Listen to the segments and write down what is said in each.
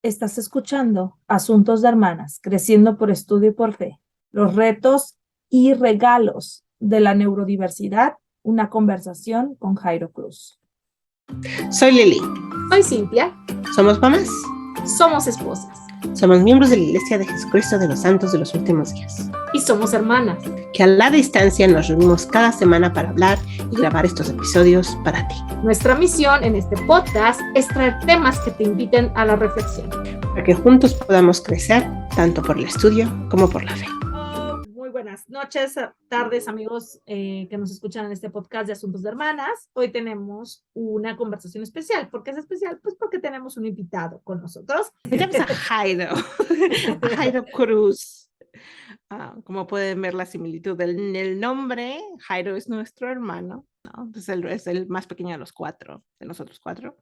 Estás escuchando Asuntos de Hermanas, creciendo por estudio y por fe, los retos y regalos de la neurodiversidad, una conversación con Jairo Cruz. Soy Lili. Soy Cintia. Somos mamás. Somos esposas. Somos miembros de la Iglesia de Jesucristo de los Santos de los Últimos Días. Y somos hermanas. Que a la distancia nos reunimos cada semana para hablar y grabar estos episodios para ti. Nuestra misión en este podcast es traer temas que te inviten a la reflexión. Para que juntos podamos crecer, tanto por el estudio como por la fe. Muy buenas noches, tardes, amigos que nos escuchan en este podcast de Asuntos de Hermanas. Hoy tenemos una conversación especial. ¿Por qué es especial? Pues porque tenemos un invitado con nosotros. Tenemos a Jairo, a Jairo Cruz. Como pueden ver la similitud en el nombre, Jairo es nuestro hermano, ¿no? Es el más pequeño de los cuatro, de nosotros cuatro.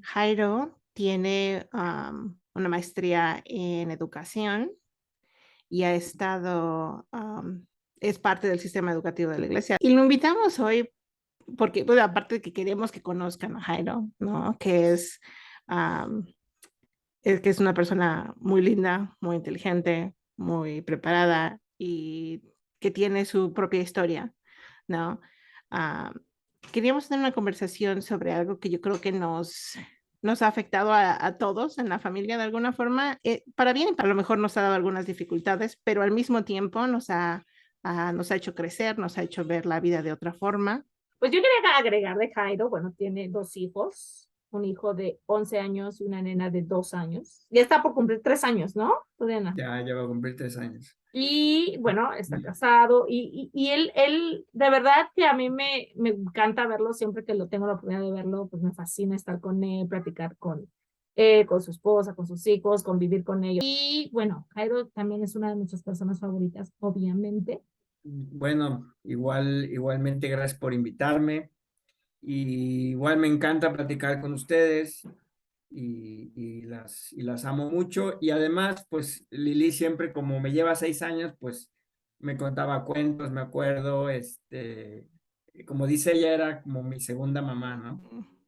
Jairo tiene una maestría en educación y ha estado, es parte del sistema educativo de la iglesia. Y lo invitamos hoy porque, bueno, aparte de que queremos que conozcan a Jairo, ¿no? Que es una persona muy linda, muy inteligente, muy preparada y que tiene su propia historia, ¿no? Queríamos tener una conversación sobre algo que yo creo que nos ha afectado a todos en la familia de alguna forma, para bien y para lo mejor nos ha dado algunas dificultades, pero al mismo tiempo nos ha hecho crecer, nos ha hecho ver la vida de otra forma. Pues yo quería agregar de Jairo, bueno, tiene dos hijos, un hijo de 11 años y una nena de 2 años. Ya está por cumplir 3 años, ¿no? Diana? Ya va a cumplir 3 años. Y bueno, está casado y él, de verdad que a mí me encanta verlo, siempre que lo tengo la oportunidad de verlo, pues me fascina estar con él, platicar con su esposa, con sus hijos, convivir con ellos. Y bueno, Jairo también es una de nuestras personas favoritas, obviamente. Bueno, igualmente gracias por invitarme. Y igual me encanta platicar con ustedes y las amo mucho. Y además, pues Lili siempre, como me lleva 6 años, pues me contaba cuentos, me acuerdo, como dice ella, era como mi segunda mamá, ¿no?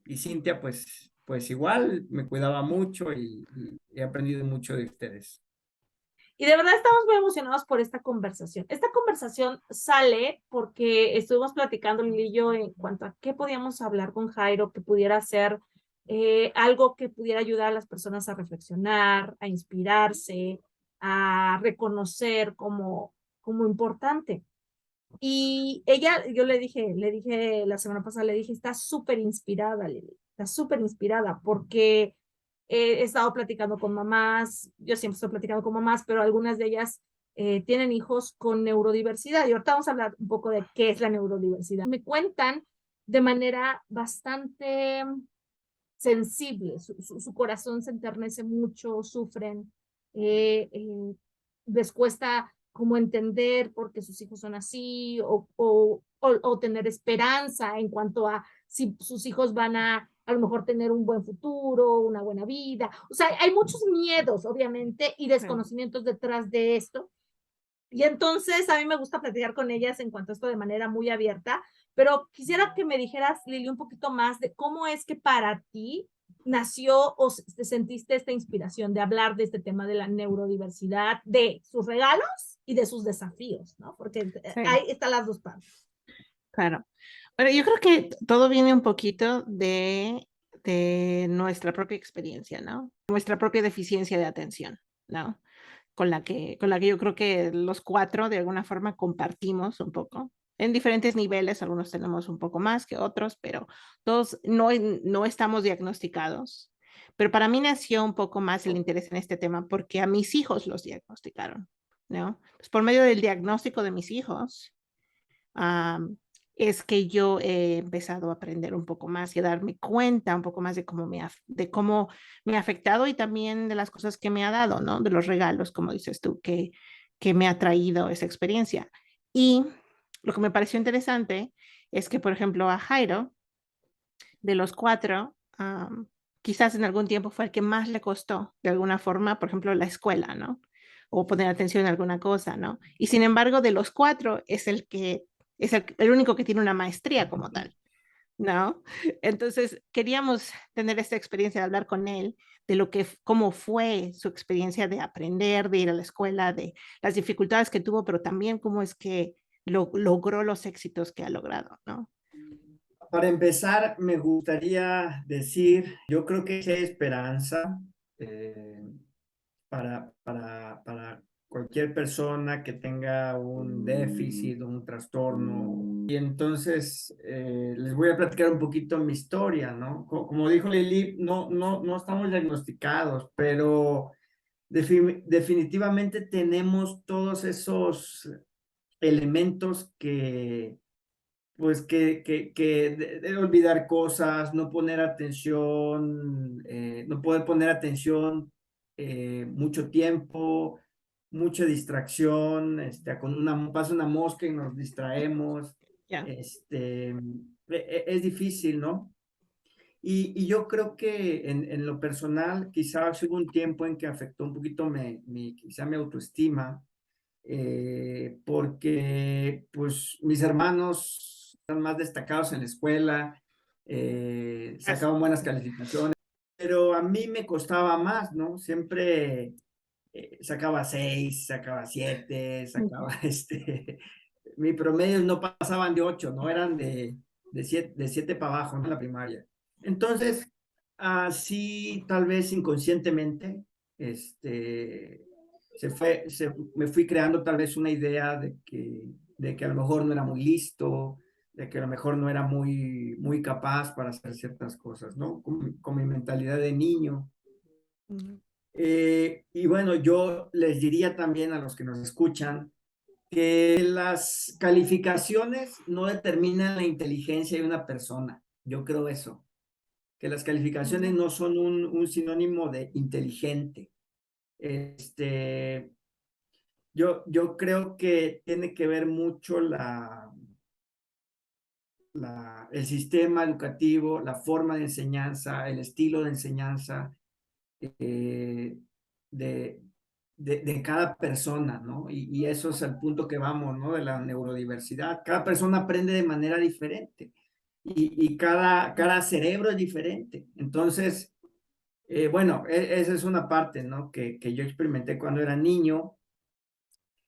Y Cintia, pues igual me cuidaba mucho y he aprendido mucho de ustedes. Y de verdad estamos muy emocionados por esta conversación. Esta conversación sale porque estuvimos platicando Lili y yo en cuanto a qué podíamos hablar con Jairo, que pudiera ser algo que pudiera ayudar a las personas a reflexionar, a inspirarse, a reconocer como importante. Y ella, yo le dije la semana pasada, le dije, está súper inspirada, Lili, está súper inspirada porque he estado platicando con mamás, yo siempre estoy platicando con mamás, pero algunas de ellas tienen hijos con neurodiversidad. Y ahorita vamos a hablar un poco de qué es la neurodiversidad. Me cuentan de manera bastante sensible, su corazón se enternece mucho, sufren, les cuesta como entender por qué sus hijos son así o tener esperanza en cuanto a si sus hijos van a lo mejor tener un buen futuro, una buena vida. O sea, hay muchos miedos, obviamente, y desconocimientos detrás de esto. Y entonces a mí me gusta platicar con ellas en cuanto a esto de manera muy abierta, pero quisiera que me dijeras, Lili, un poquito más de cómo es que para ti nació o te sentiste esta inspiración de hablar de este tema de la neurodiversidad, de sus regalos y de sus desafíos, ¿no? Porque sí, ahí están las dos partes. Claro. Bueno, yo creo que todo viene un poquito de nuestra propia experiencia, ¿no? Nuestra propia deficiencia de atención, ¿no? Con la que yo creo que los cuatro de alguna forma compartimos un poco. En diferentes niveles, algunos tenemos un poco más que otros, pero todos no estamos diagnosticados. Pero para mí nació un poco más el interés en este tema porque a mis hijos los diagnosticaron, ¿no? Pues por medio del diagnóstico de mis hijos, es que yo he empezado a aprender un poco más y a darme cuenta un poco más de cómo me ha afectado y también de las cosas que me ha dado, ¿no? De los regalos, como dices tú, que me ha traído esa experiencia. Y lo que me pareció interesante es que, por ejemplo, a Jairo, de los cuatro, quizás en algún tiempo fue el que más le costó, de alguna forma, por ejemplo, la escuela, ¿no? O poner atención en alguna cosa, ¿no? Y sin embargo, de los cuatro es el único que tiene una maestría como tal, ¿no? Entonces, queríamos tener esta experiencia de hablar con él, de lo que, cómo fue su experiencia de aprender, de ir a la escuela, de las dificultades que tuvo, pero también cómo es que logró los éxitos que ha logrado, ¿no? Para empezar, me gustaría decir, yo creo que hay esperanza eh, para cualquier persona que tenga un déficit o un trastorno. Y entonces les voy a platicar un poquito mi historia, ¿no? Como dijo Lili, no estamos diagnosticados, pero definitivamente tenemos todos esos elementos que pues que de olvidar cosas, no poner atención, no poder poner atención mucho tiempo, mucha distracción, con pasa una mosca y nos distraemos, Ya. es difícil, ¿no? Y yo creo que en lo personal, quizás hubo un tiempo en que afectó un poquito quizá mi autoestima, porque pues mis hermanos eran más destacados en la escuela, sacaban buenas calificaciones, pero a mí me costaba más, ¿no? Siempre sacaba 6, sacaba 7, sacaba mi promedio no pasaban de 8, no eran de 7 para abajo, ¿no? En la primaria. Entonces, así tal vez inconscientemente, me fui creando tal vez una idea de que a lo mejor no era muy listo, de que a lo mejor no era muy capaz para hacer ciertas cosas, ¿no? Con mi mentalidad de niño. Y bueno, yo les diría también a los que nos escuchan que las calificaciones no determinan la inteligencia de una persona. Yo creo eso, que las calificaciones no son un sinónimo de inteligente. Yo creo que tiene que ver mucho el sistema educativo, la forma de enseñanza, el estilo de enseñanza de, de cada persona, ¿no? Y eso es el punto que vamos, ¿no? De la neurodiversidad. Cada persona aprende de manera diferente y cada cerebro es diferente. Entonces, bueno, esa es una parte, ¿no? Que yo experimenté cuando era niño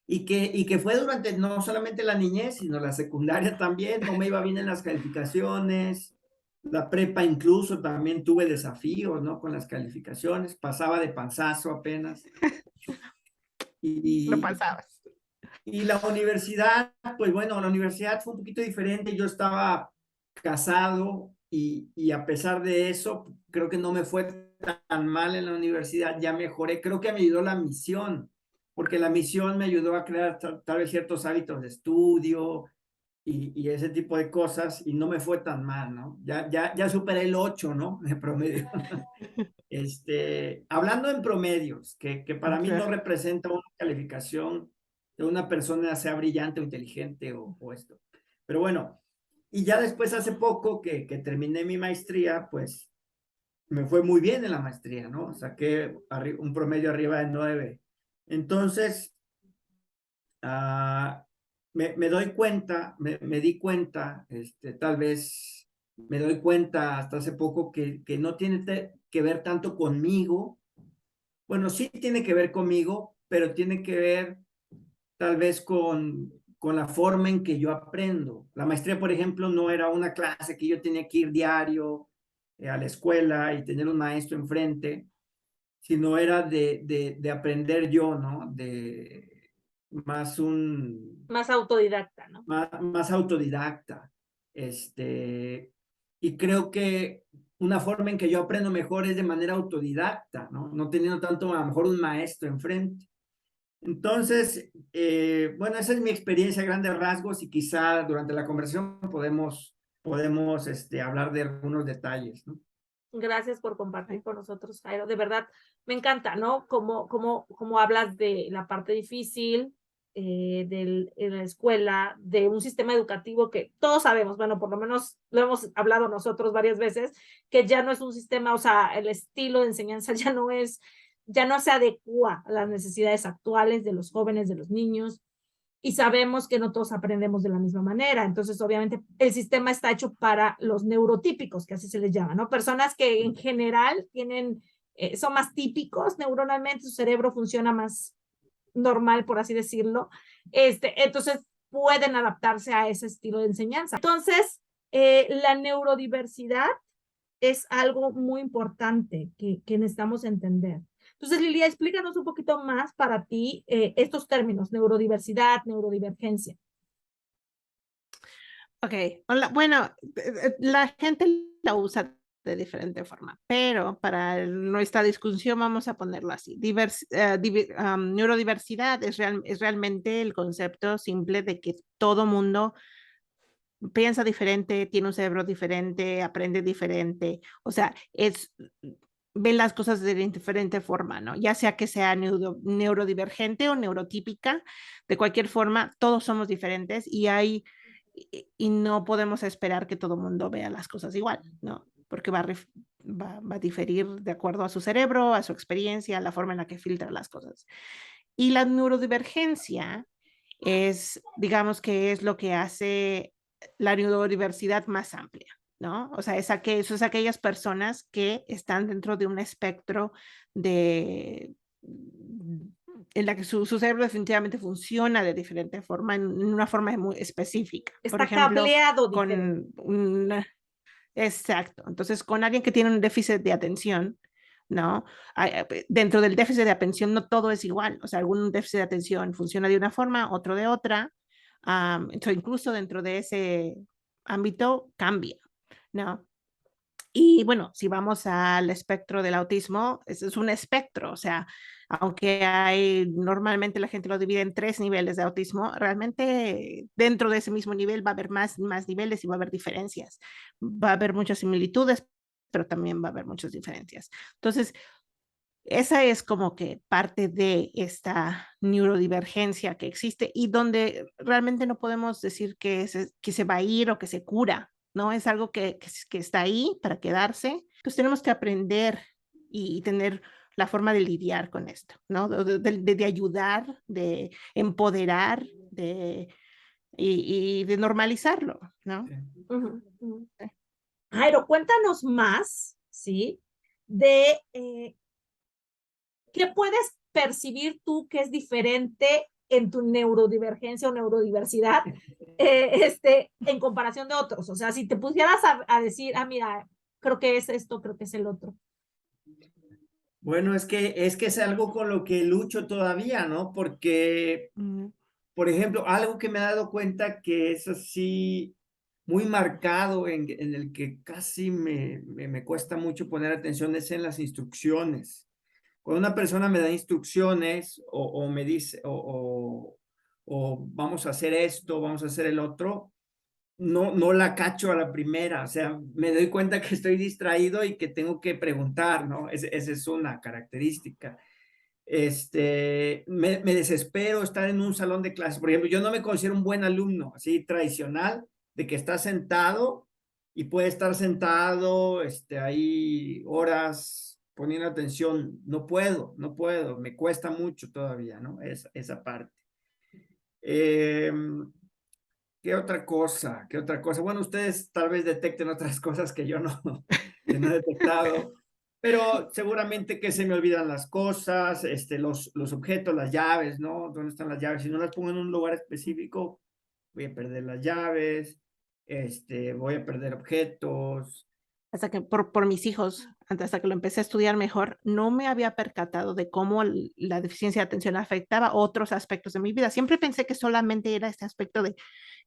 y que fue durante no solamente la niñez, sino la secundaria también. No me iba bien en las calificaciones. La prepa incluso también tuve desafíos, ¿no? Con las calificaciones. Pasaba de panzazo apenas. Lo Y, pasabas. y la universidad, pues bueno, la universidad fue un poquito diferente. Yo estaba casado y a pesar de eso, creo que no me fue tan mal en la universidad, ya mejoré. Creo que me ayudó la misión, porque la misión me ayudó a crear tal vez ciertos hábitos de estudio y ese tipo de cosas y no me fue tan mal, ¿no? Ya superé el 8, ¿no? De promedio. Hablando en promedios, que para mí no representa una calificación de una persona, sea brillante o inteligente o esto. Pero bueno, y ya después hace poco que terminé mi maestría, pues me fue muy bien en la maestría, ¿no? Saqué un promedio arriba de 9. Entonces, me doy cuenta, me di cuenta, tal vez me doy cuenta hasta hace poco que no tiene que ver tanto conmigo. Bueno, sí tiene que ver conmigo, pero tiene que ver tal vez con la forma en que yo aprendo. La maestría, por ejemplo, no era una clase que yo tenía que ir diario a la escuela y tener un maestro enfrente, sino era de aprender yo, ¿no? Más Más autodidacta, ¿no? más autodidacta. Y creo que una forma en que yo aprendo mejor es de manera autodidacta, ¿no? No teniendo tanto a lo mejor un maestro enfrente. Entonces, bueno, esa es mi experiencia a grandes rasgos y quizá durante la conversación podemos hablar de algunos detalles, ¿no? Gracias por compartir con nosotros, Jairo. De verdad, me encanta, ¿no? Cómo hablas de la parte difícil de la escuela, de un sistema educativo que todos sabemos, bueno, por lo menos lo hemos hablado nosotros varias veces, que ya no es un sistema, o sea, el estilo de enseñanza ya no se adecua a las necesidades actuales de los jóvenes, de los niños. y sabemos que no todos aprendemos de la misma manera. Entonces, obviamente, el sistema está hecho para los neurotípicos, que así se les llama, ¿no? Personas que en general tienen, son más típicos neuronalmente, su cerebro funciona más normal, por así decirlo. Entonces, pueden adaptarse a ese estilo de enseñanza. Entonces, la neurodiversidad es algo muy importante que necesitamos entender. Entonces, Lilia, explícanos un poquito más para ti estos términos, neurodiversidad, neurodivergencia. Ok, bueno, la gente la usa de diferente forma, pero para nuestra discusión vamos a ponerlo así. Neurodiversidad es realmente el concepto simple de que todo mundo piensa diferente, tiene un cerebro diferente, aprende diferente, o sea, ven las cosas de diferente forma, ¿no? Ya sea que sea neurodivergente o neurotípica, de cualquier forma, todos somos diferentes y no podemos esperar que todo el mundo vea las cosas igual, ¿no? Porque va a diferir de acuerdo a su cerebro, a su experiencia, a la forma en la que filtra las cosas. Y la neurodivergencia es, digamos que es lo que hace la neurodiversidad más amplia, ¿no? O sea, eso es aquellas personas que están dentro de un espectro en la que su cerebro definitivamente funciona de diferente forma, en una forma muy específica. Por Está ejemplo, cableado diferente. Exacto. Entonces, con alguien que tiene un déficit de atención, ¿no? Dentro del déficit de atención no todo es igual. O sea, algún déficit de atención funciona de una forma, otro de otra. Entonces, incluso dentro de ese ámbito cambia, ¿no? Y bueno, si vamos al espectro del autismo, es un espectro, o sea, aunque normalmente la gente lo divide en 3 niveles de autismo, realmente dentro de ese mismo nivel va a haber más niveles y va a haber diferencias. Va a haber muchas similitudes, pero también va a haber muchas diferencias. Entonces, esa es como que parte de esta neurodivergencia que existe y donde realmente no podemos decir que se va a ir o que se cura, ¿no? Es algo que está ahí para quedarse. Pues tenemos que aprender y tener la forma de lidiar con esto, ¿no? De ayudar, de empoderar, y de normalizarlo, ¿no? Uh -huh. Jairo, cuéntanos más, ¿sí? De qué puedes percibir tú que es diferente en tu neurodivergencia o neurodiversidad en comparación de otros. O sea, si te pusieras a decir, mira, creo que es esto, creo que es el otro. Bueno, es que es algo con lo que lucho todavía, ¿no? Porque, por ejemplo, algo que me he dado cuenta que es así muy marcado en el que casi me cuesta mucho poner atención es en las instrucciones. Cuando una persona me da instrucciones o me dice, o vamos a hacer esto, vamos a hacer el otro, no la cacho a la primera, o sea, me doy cuenta que estoy distraído y que tengo que preguntar, ¿no? Esa es una característica. Me desespero estar en un salón de clases. Por ejemplo, yo no me considero un buen alumno, así tradicional, de que está sentado y puede estar sentado, ahí horas poniendo atención. No puedo, me cuesta mucho todavía, ¿no? Esa parte. ¿Qué otra cosa? ¿Qué otra cosa? Bueno, ustedes tal vez detecten otras cosas que yo que no he detectado, pero seguramente que se me olvidan las cosas, los objetos, las llaves, ¿no? ¿Dónde están las llaves? Si no las pongo en un lugar específico, voy a perder las llaves, voy a perder objetos. Hasta que por mis hijos, hasta que lo empecé a estudiar mejor, no me había percatado de cómo la deficiencia de atención afectaba otros aspectos de mi vida. Siempre pensé que solamente era este aspecto de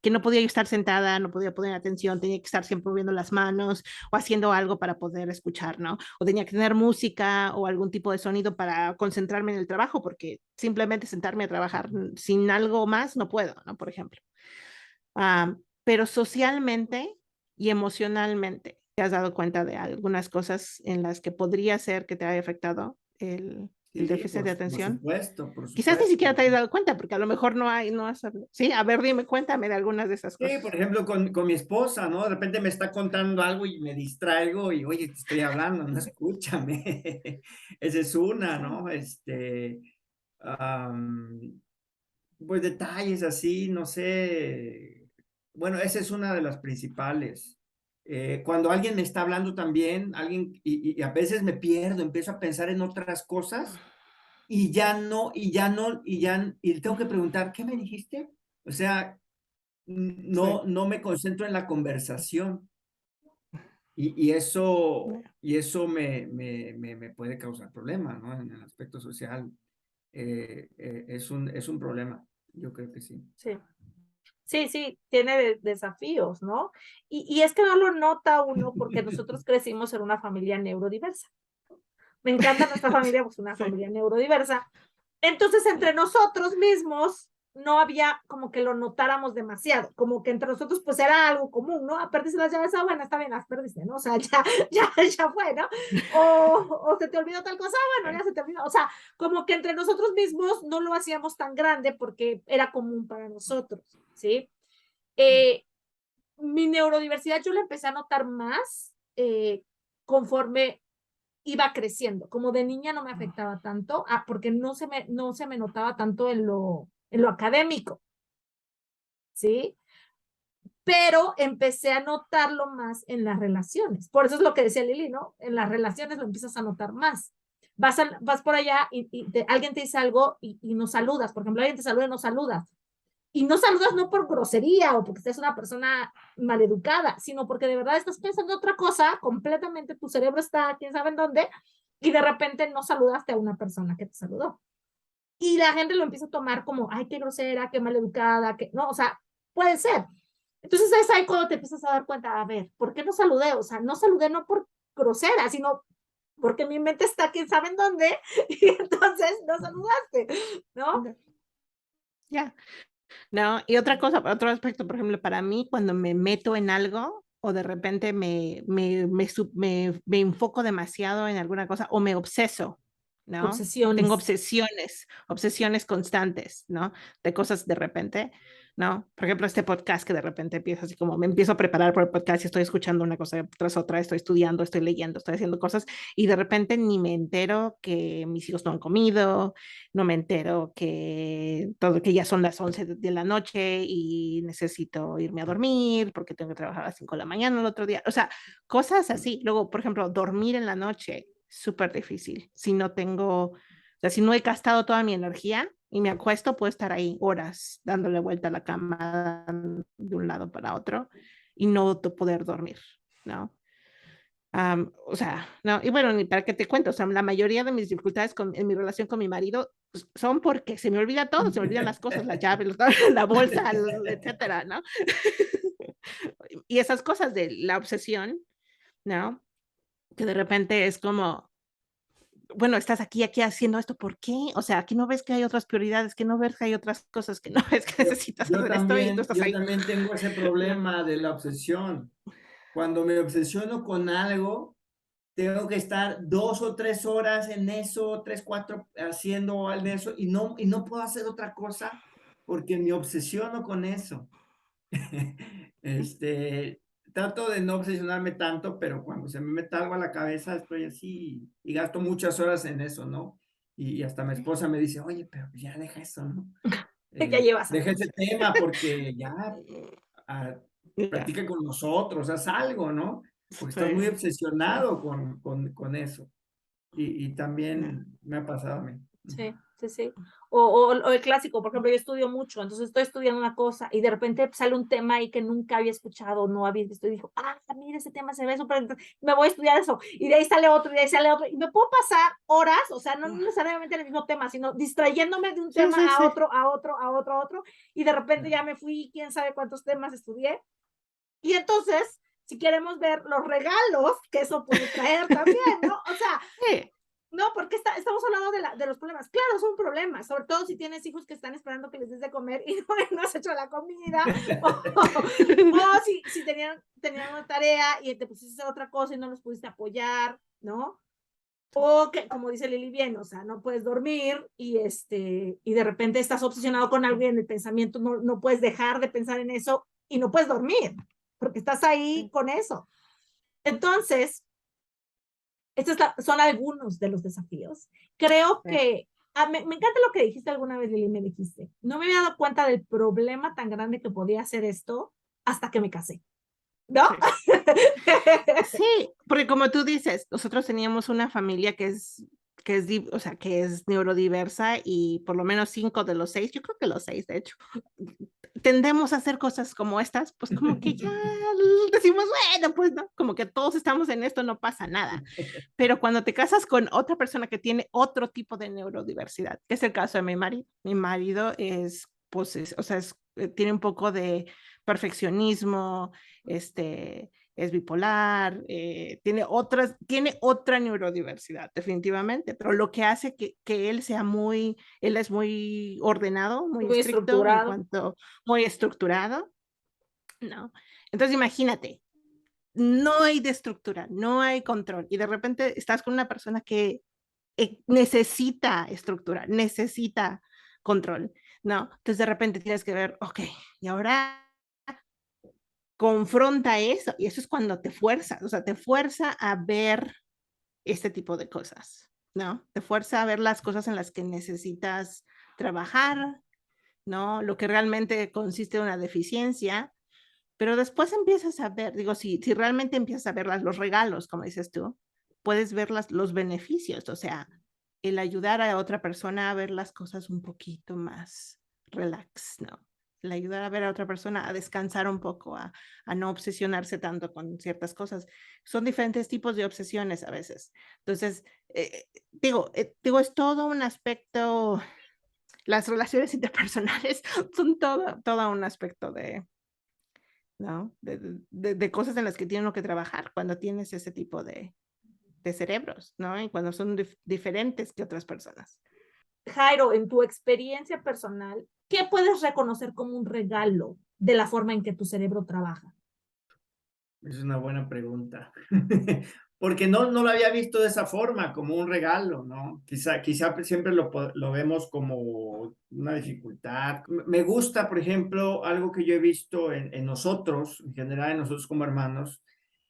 que no podía estar sentada, no podía poner atención, tenía que estar siempre moviendo las manos o haciendo algo para poder escuchar, ¿no? O tenía que tener música o algún tipo de sonido para concentrarme en el trabajo, porque simplemente sentarme a trabajar sin algo más no puedo, ¿no? Por ejemplo. Pero socialmente y emocionalmente, ¿te has dado cuenta de algunas cosas en las que podría ser que te haya afectado el déficit de atención? Por Quizás ni supuesto. siquiera te hayas dado cuenta, porque a lo mejor no has... Sí, a ver, dime, cuéntame de algunas de esas Sí, cosas. por ejemplo, con mi esposa, ¿no? De repente me está contando algo y me distraigo y, oye, te estoy hablando, no escúchame. Esa es una, ¿no? pues detalles así, no sé. Bueno, esa es una de las principales. Cuando alguien me está hablando también, y a veces me pierdo, empiezo a pensar en otras cosas y tengo que preguntar, ¿qué me dijiste? O sea, Sí. no me concentro en la conversación y eso me puede causar problemas, ¿no? En el aspecto social es un problema, yo creo que sí. Sí. Sí, sí, tiene desafíos, ¿no? Y es que no lo nota uno porque nosotros crecimos en una familia neurodiversa. Me encanta nuestra familia, pues una Sí. familia neurodiversa. Entonces, entre nosotros mismos no había como que lo notáramos demasiado, como que entre nosotros pues era algo común, ¿no? Perdiste las llaves, bueno, está bien, las perdiste, ¿no? O sea, ya fue, ¿no? O se te olvidó tal cosa, bueno, ya se te olvidó. O sea, como que entre nosotros mismos no lo hacíamos tan grande porque era común para nosotros, ¿sí? Eh, Mi neurodiversidad yo la empecé a notar más conforme iba creciendo. Como de niña no me afectaba tanto, porque no se me notaba tanto en lo académico, ¿sí? Pero empecé a notarlo más en las relaciones. Por eso es lo que decía Lili, ¿no? En las relaciones lo empiezas a notar más. Vas por allá y alguien te dice algo y no saludas. Por ejemplo, alguien te saluda y no saludas. Y no saludas no por grosería o porque estés una persona maleducada, sino porque de verdad estás pensando otra cosa, completamente tu cerebro está quién sabe en dónde, y de repente no saludaste a una persona que te saludó. Y la gente lo empieza a tomar como, ay, qué grosera, qué maleducada, que no, o sea, puede ser. Entonces es ahí cuando te empiezas a dar cuenta, a ver, ¿por qué no saludé? O sea, no saludé no por grosera, sino porque mi mente está quién sabe en dónde, y entonces no saludaste, ¿no? Ya. No, y otra cosa, otro aspecto, por ejemplo, para mí, cuando me meto en algo o de repente me enfoco demasiado en alguna cosa o me obseso, ¿no? Tengo Obsesiones. obsesiones constantes, ¿no? De cosas de repente, ¿no? Por ejemplo, este podcast que de repente empieza así como me empiezo a preparar por el podcast y estoy escuchando una cosa tras otra, estoy estudiando, estoy leyendo, estoy haciendo cosas y de repente ni me entero que mis hijos no han comido, no me entero que ya son las 11 de la noche y necesito irme a dormir porque tengo que trabajar a las 5 de la mañana el otro día. O sea, cosas así. Luego, por ejemplo, dormir en la noche, súper difícil. Si no tengo, o sea, si no he gastado toda mi energía y me acuesto, puedo estar ahí horas dándole vuelta a la cama de un lado para otro y no poder dormir, ¿no? O sea, no, y bueno, ni para qué te cuento, o sea, la mayoría de mis dificultades en mi relación con mi marido pues, son porque se me olvida todo, se me olvidan las cosas, la llave, la bolsa, etcétera, ¿no? Y esas cosas de la obsesión, ¿no? Que de repente es como, bueno, estás aquí haciendo esto, ¿por qué? O sea, aquí no ves que hay otras prioridades, que no ves que hay otras cosas, que no ves que Yo, necesitas yo hacer esto y tú también, estás yo ahí. también tengo ese No. problema de la obsesión. Cuando me obsesiono con algo, tengo que estar 2 o 3 horas en eso, 3, 4 haciendo en eso y no puedo hacer otra cosa porque me obsesiono con eso. Este, trato de no obsesionarme tanto, pero cuando se me mete algo a la cabeza estoy así y gasto muchas horas en eso, ¿no? Y hasta mi esposa me dice, oye, pero ya deja eso, ¿no? Ya llevas Deja años. ese tema porque ya ah, Ya, practica con nosotros, haz algo, ¿no? Porque estás muy sí, sí, obsesionado con eso. Y ya, también me ha pasado a mí. Sí, sí, sí. O el clásico, por ejemplo, yo estudio mucho, entonces estoy estudiando una cosa y de repente sale un tema ahí que nunca había escuchado, no había visto, y dijo, mira, ese tema se ve súper, me voy a estudiar eso, y de ahí sale otro, y de ahí sale otro, y me puedo pasar horas, o sea, no necesariamente en el mismo tema, sino distrayéndome de un sí, tema sí, a sí. otro, a otro, a otro, a otro, y de repente ya me fui, quién sabe cuántos temas estudié, y entonces, si queremos ver los regalos que eso puede traer también, ¿no? O sea, Sí, no, porque estamos hablando de los problemas. Claro, son problemas, sobre todo si tienes hijos que están esperando que les des de comer y no has hecho la comida, o si tenían una tarea y te pusiste a hacer otra cosa y no los pudiste apoyar, ¿no? O que, como dice Lili bien, o sea, no puedes dormir y de repente estás obsesionado con algo y en el pensamiento no puedes dejar de pensar en eso y no puedes dormir, porque estás ahí con eso. Entonces, estos son algunos de los desafíos. Creo sí. que Me encanta lo que dijiste alguna vez, Lili, me dijiste. No me había dado cuenta del problema tan grande que podía ser esto hasta que me casé, ¿no? Sí. Sí, porque como tú dices, nosotros teníamos una familia o sea, que es neurodiversa y por lo menos 5 de los 6, yo creo que los 6, de hecho, tendemos a hacer cosas como estas, pues como que ya decimos, bueno, pues no, como que todos estamos en esto, no pasa nada. Pero cuando te casas con otra persona que tiene otro tipo de neurodiversidad, que es el caso de mi marido es, pues, o sea, tiene un poco de perfeccionismo, es bipolar, tiene otra neurodiversidad, definitivamente, pero lo que hace que él es muy ordenado, muy Muy estricto estructurado. muy estructurado, ¿no? Entonces imagínate, no hay de estructura, no hay control, y de repente estás con una persona que necesita estructura, necesita control, ¿no? Entonces de repente tienes que ver, ok, y ahora confronta eso, y eso es cuando te fuerza, o sea, te fuerza a ver este tipo de cosas, ¿no? Te fuerza a ver las cosas en las que necesitas trabajar, ¿no? Lo que realmente consiste en una deficiencia, pero después empiezas a ver, digo, si realmente empiezas a ver los regalos, como dices tú, puedes ver los beneficios, o sea, el ayudar a otra persona a ver las cosas un poquito más relax, ¿no? El ayudar a ver a otra persona a descansar un poco, a no obsesionarse tanto con ciertas cosas. Son diferentes tipos de obsesiones a veces. Entonces, digo, es todo un aspecto, las relaciones interpersonales son todo un aspecto ¿no? De cosas en las que tiene uno que trabajar cuando tienes ese tipo de cerebros, ¿no? Y cuando son diferentes que otras personas. Jairo, en tu experiencia personal, ¿qué puedes reconocer como un regalo de la forma en que tu cerebro trabaja? Es una buena pregunta. Porque no lo había visto de esa forma, como un regalo, ¿no? Quizá siempre lo vemos como una dificultad. Me gusta, por ejemplo, algo que yo he visto en nosotros, en general en nosotros como hermanos,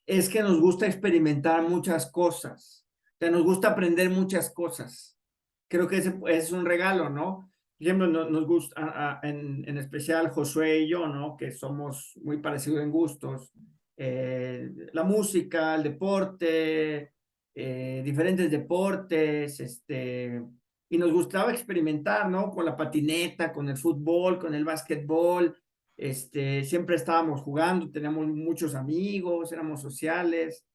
es que nos gusta experimentar muchas cosas. O sea, nos gusta aprender muchas cosas. Creo que ese es un regalo, ¿no? Por ejemplo, nos gusta, en especial Josué y yo, ¿no? Que somos muy parecidos en gustos, la música, el deporte, diferentes deportes, y nos gustaba experimentar, ¿no? Con la patineta, con el fútbol, con el básquetbol, siempre estábamos jugando, teníamos muchos amigos, éramos sociales,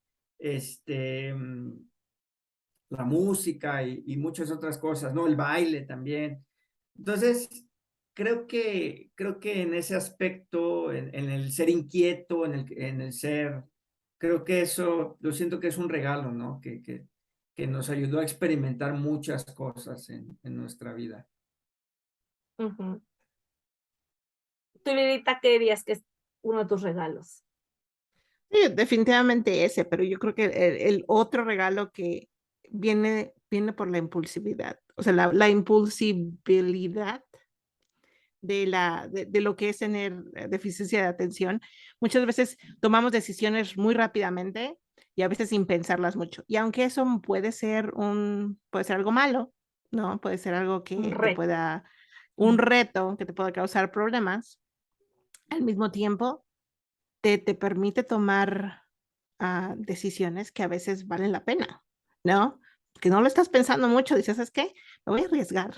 la música y muchas otras cosas, ¿no? El baile también. Entonces, creo que en ese aspecto, en el ser inquieto, en el ser, creo que eso, lo siento que es un regalo, ¿no? Que nos ayudó a experimentar muchas cosas en nuestra vida. Uh-huh. Tú, Lilita, ¿qué dirías que es uno de tus regalos? Sí, definitivamente ese, pero yo creo que el otro regalo que viene por la impulsividad, o sea, la impulsibilidad de lo que es tener deficiencia de atención. Muchas veces tomamos decisiones muy rápidamente y a veces sin pensarlas mucho. Y aunque eso puede ser algo malo, ¿no? Puede ser algo Un que reto. un reto que te pueda causar problemas, al mismo tiempo te permite tomar decisiones que a veces valen la pena, ¿no? Que no lo estás pensando mucho, dices, ¿sabes qué? Me voy a arriesgar,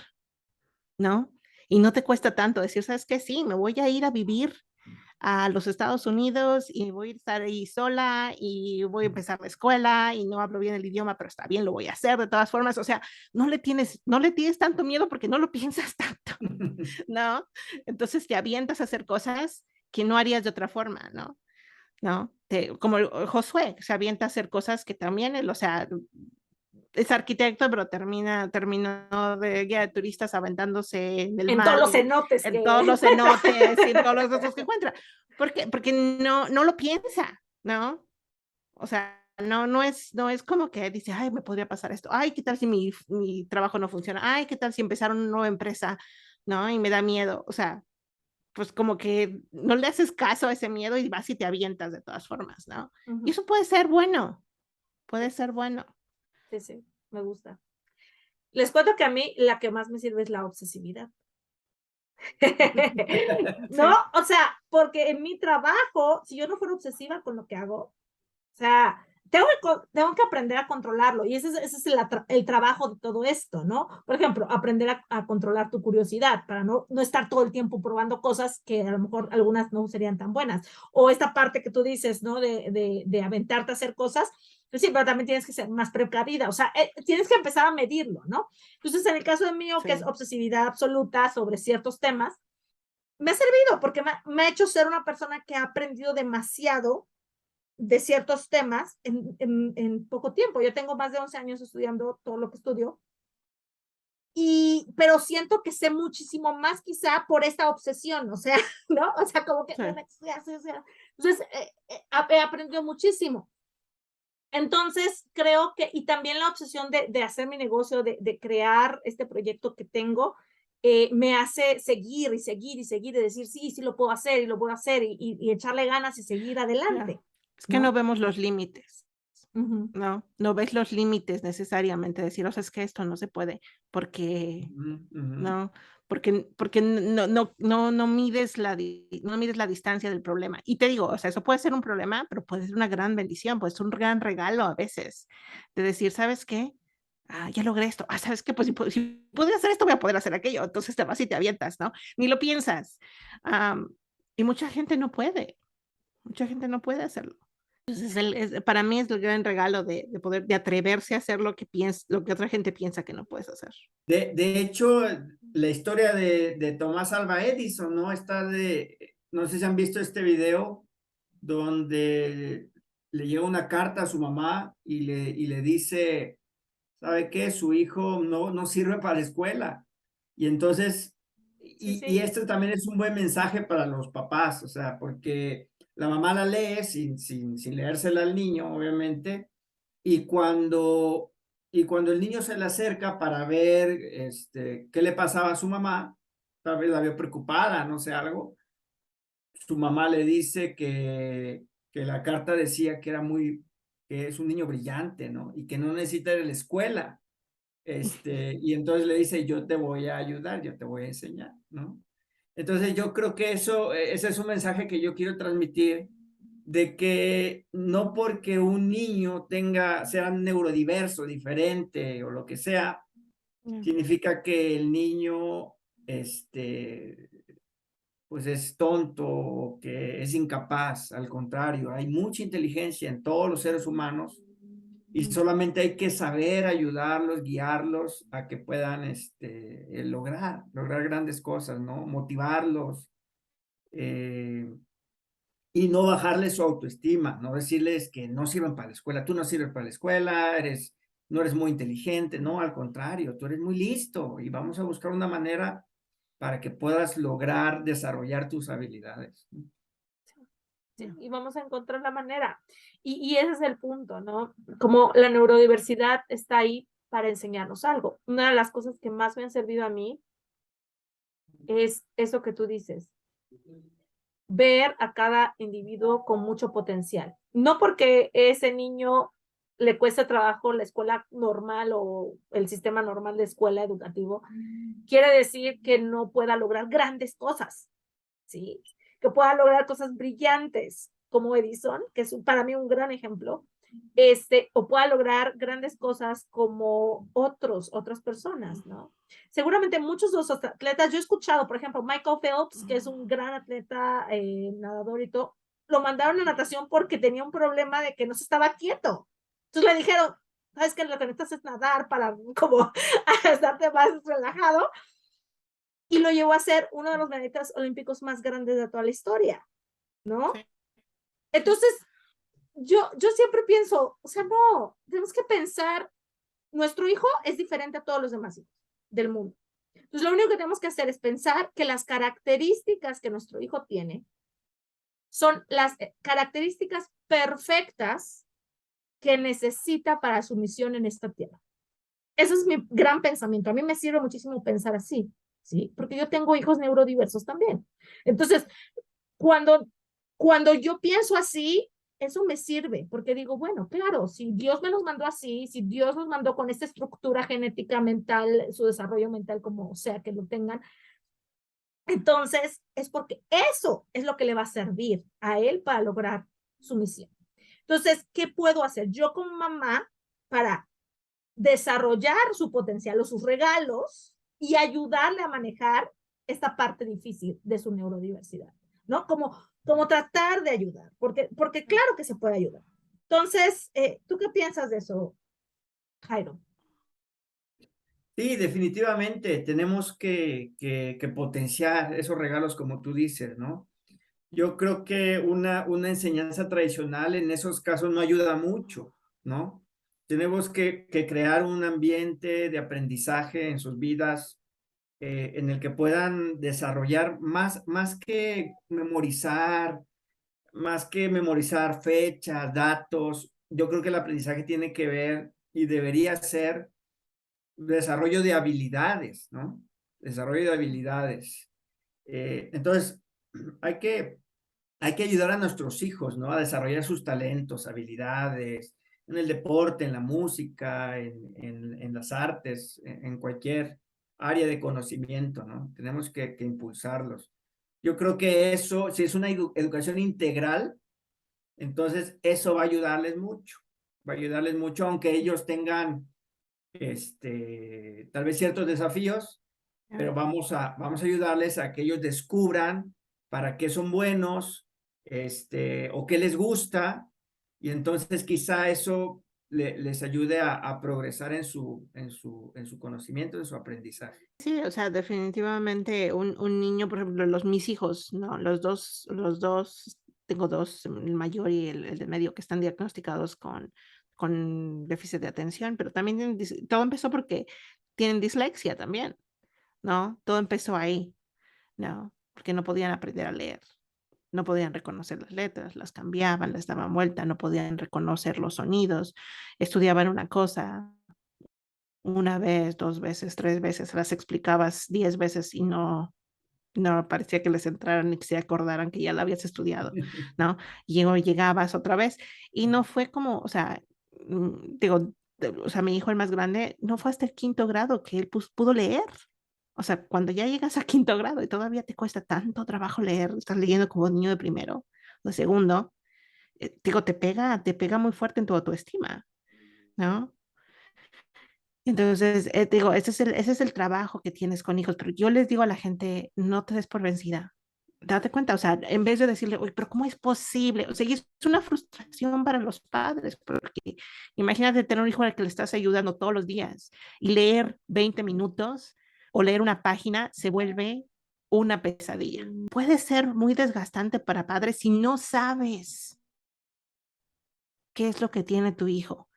¿no? Y no te cuesta tanto decir, ¿sabes qué? Sí, me voy a ir a vivir a los Estados Unidos y voy a estar ahí sola y voy a empezar la escuela y no hablo bien el idioma, pero está bien, lo voy a hacer de todas formas. O sea, no le tienes tanto miedo porque no lo piensas tanto, ¿no? Entonces te avientas a hacer cosas que no harías de otra forma, ¿no? ¿No? Como Josué, se avienta a hacer cosas que también él, o sea, es arquitecto, pero terminó de guía de turistas aventándose en el En todos mar los y cenotes en que... todos los cenotes y en todos los otros que encuentra. ¿Por qué? Porque no lo piensa, ¿no? O sea, no es como que dice, ay, me podría pasar esto, ay, ¿qué tal si mi trabajo no funciona? Ay, ¿qué tal si empezar una nueva empresa? ¿No? Y me da miedo, o sea, pues como que no le haces caso a ese miedo y vas y te avientas de todas formas, ¿no? Y Uh-huh. eso puede ser bueno, puede ser bueno. Sí, sí, me gusta. Les cuento que a mí la que más me sirve es la obsesividad. ¿No? Sí. O sea, porque en mi trabajo, si yo no fuera obsesiva con lo que hago, o sea, tengo que aprender a controlarlo y ese es el trabajo de todo esto, ¿no? Por ejemplo, aprender a controlar tu curiosidad para no estar todo el tiempo probando cosas que a lo mejor algunas no serían tan buenas. O esta parte que tú dices, ¿no? De aventarte a hacer cosas, pues sí, pero también tienes que ser más precavida, o sea, tienes que empezar a medirlo, ¿no? Entonces, en el caso de mío, que es Sí. obsesividad absoluta sobre ciertos temas, me ha servido porque me ha hecho ser una persona que ha aprendido demasiado de ciertos temas en poco tiempo. Yo tengo más de 11 años estudiando todo lo que estudio, pero siento que sé muchísimo más quizá por esta obsesión, o sea, ¿no? O sea, como que, Sí. entonces, he aprendido muchísimo. Entonces, creo que, y también la obsesión de hacer mi negocio, de crear este proyecto que tengo, me hace seguir y seguir y seguir y decir, sí, sí lo puedo hacer y lo voy a hacer y echarle ganas y seguir adelante. Yeah. Es que no ¿No? vemos los límites, Ujú. no ves los límites necesariamente, decir, o sea, es que esto no se puede, porque Ujú, ujú. no, porque no mides no mides la distancia del problema. Y te digo, o sea, eso puede ser un problema, pero puede ser una gran bendición, puede ser un gran regalo a veces, de decir, ¿sabes qué? Ya logré esto. ¿Sabes qué? Pues si puedo hacer esto, voy a poder hacer aquello. Entonces te vas y te avientas, ¿no? Ni lo piensas. Y mucha gente no puede. Mucha gente no puede hacerlo. Entonces, para mí es el gran regalo de poder, de atreverse a hacer lo que otra gente piensa que no puedes hacer. De hecho, la historia de Tomás Alva Edison, ¿no? No sé si han visto este video donde le llega una carta a su mamá y le dice, ¿sabe qué? Su hijo no sirve para la escuela. Y entonces, Sí, y sí. esto también es un buen mensaje para los papás, o sea, porque la mamá la lee sin leérsela al niño, obviamente, y cuando el niño se le acerca para ver qué le pasaba a su mamá, tal vez la vio preocupada, no sé, algo, su mamá le dice que la carta decía que es un niño brillante, ¿no? Y que no necesita ir a la escuela. Y entonces le dice, yo te voy a ayudar, yo te voy a enseñar, ¿no? Entonces yo creo que ese es un mensaje que yo quiero transmitir de que no porque un niño sea neurodiverso, diferente o lo que sea, significa que el niño, pues es tonto o que es incapaz. Al contrario, hay mucha inteligencia en todos los seres humanos y solamente hay que saber ayudarlos, guiarlos a que puedan lograr grandes cosas, ¿no? Motivarlos y no bajarles su autoestima, no decirles que no sirven para la escuela. Tú no sirves para la escuela, no eres muy inteligente, no, al contrario, tú eres muy listo y vamos a buscar una manera para que puedas lograr desarrollar tus habilidades. Sí, y vamos a encontrar la manera. Y ese es el punto, ¿no? Como la neurodiversidad está ahí para enseñarnos algo. Una de las cosas que más me han servido a mí es eso que tú dices, ver a cada individuo con mucho potencial. No porque ese niño le cueste trabajo la escuela normal o el sistema normal de escuela educativo, quiere decir que no pueda lograr grandes cosas, ¿sí? Que pueda lograr cosas brillantes, como Edison, que es para mí un gran ejemplo, o pueda lograr grandes cosas como otras personas, ¿no? Seguramente muchos de los atletas, yo he escuchado, por ejemplo, Michael Phelps, que es un gran atleta, nadador y todo, lo mandaron a natación porque tenía un problema de que no se estaba quieto. Entonces le dijeron, ¿sabes qué? Lo que necesitas es nadar para como estarte más relajado. Y lo llevó a ser uno de los medallistas olímpicos más grandes de toda la historia, ¿no? Sí. Entonces, yo siempre pienso, o sea, no, tenemos que pensar, nuestro hijo es diferente a todos los demás hijos del mundo. Entonces, lo único que tenemos que hacer es pensar que las características que nuestro hijo tiene son las características perfectas que necesita para su misión en esta tierra. Ese es mi gran pensamiento. A mí me sirve muchísimo pensar así, ¿sí? Porque yo tengo hijos neurodiversos también. Entonces, cuando yo pienso así, eso me sirve, porque digo, bueno, claro, si Dios me los mandó así, si Dios los mandó con esta estructura genética mental, su desarrollo mental, como sea que lo tengan, entonces es porque eso es lo que le va a servir a él para lograr su misión. Entonces, ¿qué puedo hacer yo como mamá para desarrollar su potencial o sus regalos y ayudarle a manejar esta parte difícil de su neurodiversidad? ¿No? Como tratar de ayudar, porque claro que se puede ayudar. Entonces, ¿tú qué piensas de eso, Jairo? Sí, definitivamente tenemos que potenciar esos regalos como tú dices, ¿no? Yo creo que una enseñanza tradicional en esos casos no ayuda mucho, ¿no? Tenemos que crear un ambiente de aprendizaje en sus vidas en el que puedan desarrollar más que memorizar fechas, datos. Yo creo que el aprendizaje tiene que ver y debería ser desarrollo de habilidades, ¿no? Desarrollo de habilidades. Entonces, hay que ayudar a nuestros hijos, ¿no? A desarrollar sus talentos, habilidades, en el deporte, en la música, en las artes, en cualquier área de conocimiento, ¿no? Tenemos que impulsarlos. Yo creo que eso, si es una educación integral, entonces eso va a ayudarles mucho. Va a ayudarles mucho, aunque ellos tengan, tal vez ciertos desafíos, pero vamos a ayudarles a que ellos descubran para qué son buenos, o qué les gusta, y entonces quizá eso les ayude a progresar en su conocimiento, en su aprendizaje. Sí, o sea, definitivamente un niño, por ejemplo, mis hijos, ¿no? Los dos, tengo dos, el mayor y el del medio, que están diagnosticados con déficit de atención, pero también todo empezó porque tienen dislexia también, ¿no? Todo empezó ahí, ¿no? Porque no podían aprender a leer, no podían reconocer las letras, las cambiaban, les daban vuelta, no podían reconocer los sonidos, estudiaban una cosa una vez, dos veces, tres veces, las explicabas 10 veces y no parecía que les entraran ni que se acordaran que ya la habías estudiado, ¿no? Y luego llegabas otra vez y no fue como, o sea, digo, o sea, mi hijo el más grande no fue hasta el quinto grado que él pudo leer. O sea, cuando ya llegas a quinto grado y todavía te cuesta tanto trabajo leer, estás leyendo como niño de primero o de segundo, digo, te pega muy fuerte en tu autoestima, ¿no? Entonces, digo, ese es el trabajo que tienes con hijos, pero yo les digo a la gente, no te des por vencida. Date cuenta, o sea, en vez de decirle, oye, pero ¿cómo es posible? O sea, y es una frustración para los padres, porque imagínate tener un hijo al que le estás ayudando todos los días y leer 20 minutos o leer una página se vuelve una pesadilla. Puede ser muy desgastante para padres si no sabes qué es lo que tiene tu hijo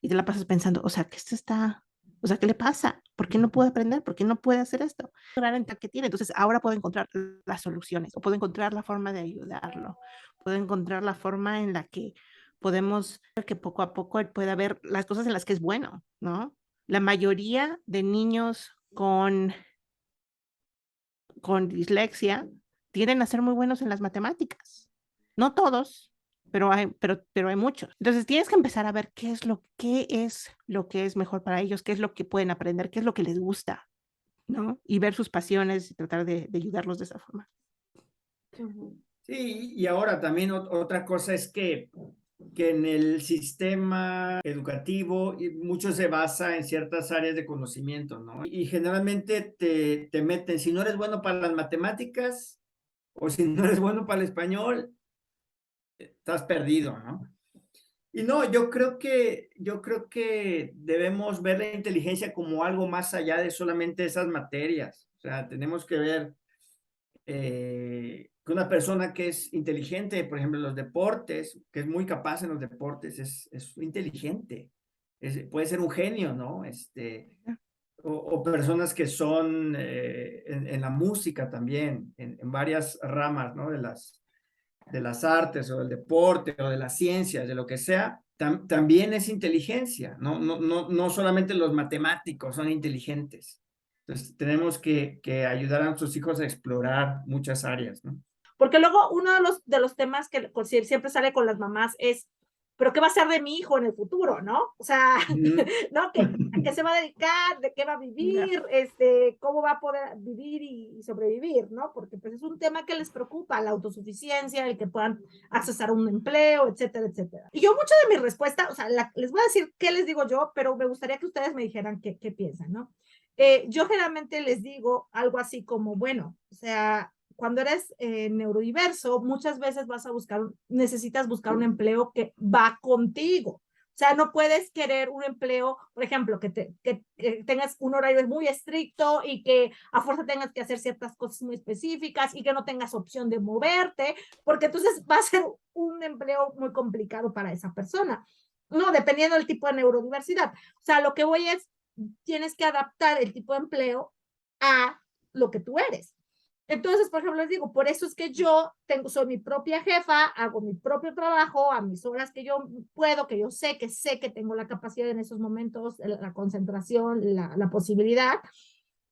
y te la pasas pensando, o sea, que esto está, o sea, ¿qué le pasa? ¿Por qué no puede aprender? ¿Por qué no puede hacer esto? ¿Qué tiene? Entonces, ahora puedo encontrar las soluciones o puedo encontrar la forma de ayudarlo, puedo encontrar la forma en la que podemos ver que poco a poco él pueda ver las cosas en las que es bueno, ¿no? La mayoría de niños con dislexia tienden a ser muy buenos en las matemáticas. No todos, pero hay muchos. Entonces tienes que empezar a ver qué es lo que es mejor para ellos, qué es lo que pueden aprender, qué es lo que les gusta, ¿no? Y ver sus pasiones y tratar de ayudarlos de esa forma. Sí, y ahora también otra cosa es que en el sistema educativo mucho se basa en ciertas áreas de conocimiento, ¿no? Y generalmente te meten, si no eres bueno para las matemáticas o si no eres bueno para el español, estás perdido, ¿no? Y no, yo creo que debemos ver la inteligencia como algo más allá de solamente esas materias. O sea, tenemos que ver que una persona que es inteligente, por ejemplo, en los deportes, que es muy capaz en los deportes, es inteligente. Puede ser un genio, ¿no? O personas que son en la música también, en varias ramas, ¿no? De las artes o del deporte o de las ciencias, de lo que sea, también es inteligencia, ¿no? No solamente los matemáticos son inteligentes. Entonces tenemos que ayudar a nuestros hijos a explorar muchas áreas, ¿no? Porque luego uno de los temas que siempre sale con las mamás es, pero ¿qué va a ser de mi hijo en el futuro, no? O sea, ¿no? ¿A qué se va a dedicar? ¿De qué va a vivir? ¿Cómo va a poder vivir y sobrevivir, no? Porque pues es un tema que les preocupa, la autosuficiencia, el que puedan accesar a un empleo, etcétera, etcétera. Y yo mucho de mi respuesta, o sea, les voy a decir qué les digo yo, pero me gustaría que ustedes me dijeran qué piensan, ¿no? Yo generalmente les digo algo así como, bueno, o sea, cuando eres neurodiverso, muchas veces necesitas buscar un empleo que va contigo. O sea, no puedes querer un empleo, por ejemplo, que tengas un horario muy estricto y que a fuerza tengas que hacer ciertas cosas muy específicas y que no tengas opción de moverte, porque entonces va a ser un empleo muy complicado para esa persona. No, dependiendo del tipo de neurodiversidad. O sea, lo que voy es, tienes que adaptar el tipo de empleo a lo que tú eres. Entonces, por ejemplo, les digo, por eso es que yo soy mi propia jefa, hago mi propio trabajo a mis horas que yo puedo, que yo sé que tengo la capacidad en esos momentos, la concentración, la posibilidad.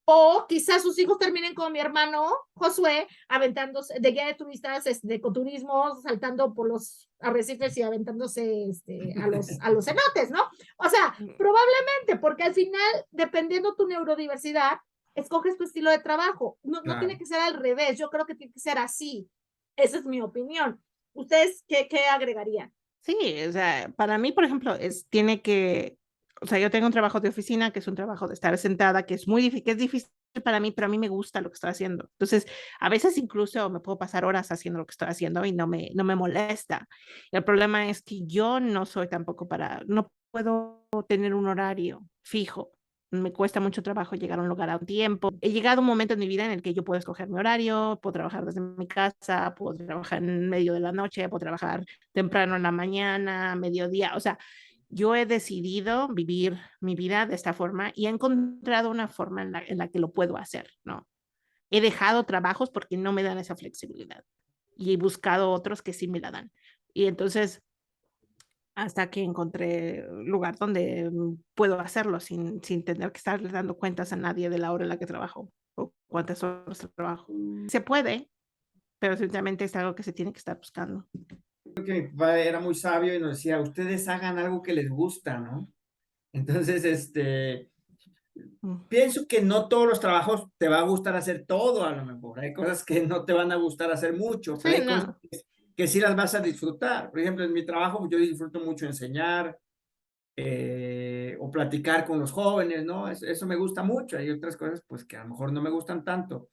O quizás sus hijos terminen como mi hermano Josué, aventándose de guía de turistas, de ecoturismo, saltando por los arrecifes y aventándose a los cenotes, ¿no? O sea, probablemente, porque al final, dependiendo tu neurodiversidad, escoges tu estilo de trabajo. No tiene que ser al revés, yo creo que tiene que ser así. Esa es mi opinión. ¿Ustedes qué agregarían? Sí, o sea, para mí, por ejemplo, tiene que, o sea, yo tengo un trabajo de oficina que es un trabajo de estar sentada, que es muy difícil, que es difícil para mí, pero a mí me gusta lo que estoy haciendo. Entonces, a veces incluso me puedo pasar horas haciendo lo que estoy haciendo y no me molesta. El problema es que yo no soy tampoco no puedo tener un horario fijo. Me cuesta mucho trabajo llegar a un lugar a un tiempo. He llegado a un momento en mi vida en el que yo puedo escoger mi horario, puedo trabajar desde mi casa, puedo trabajar en medio de la noche, puedo trabajar temprano en la mañana, mediodía, o sea, yo he decidido vivir mi vida de esta forma y he encontrado una forma en la que lo puedo hacer, ¿no? He dejado trabajos porque no me dan esa flexibilidad y he buscado otros que sí me la dan. Y entonces, hasta que encontré un lugar donde puedo hacerlo sin tener que estar dando cuentas a nadie de la hora en la que trabajo o cuántas horas trabajo. Se puede, pero simplemente es algo que se tiene que estar buscando. Creo que mi papá era muy sabio y nos decía, ustedes hagan algo que les gusta, ¿no? Entonces, pienso que no todos los trabajos te va a gustar hacer todo, a lo mejor. Hay cosas que no te van a gustar hacer mucho, pero Sí, hay cosas no. que sí las vas a disfrutar. Por ejemplo, en mi trabajo yo disfruto mucho enseñar o platicar con los jóvenes, ¿no? Eso me gusta mucho. Hay otras cosas, pues, que a lo mejor no me gustan tanto.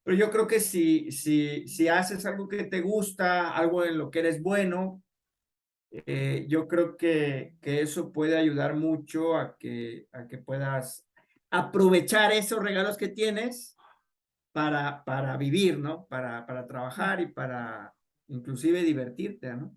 Pero yo creo que si haces algo que te gusta, algo en lo que eres bueno, yo creo que eso puede ayudar mucho a que puedas aprovechar esos regalos que tienes para vivir, ¿no? Para trabajar y para inclusive divertirte, ¿no?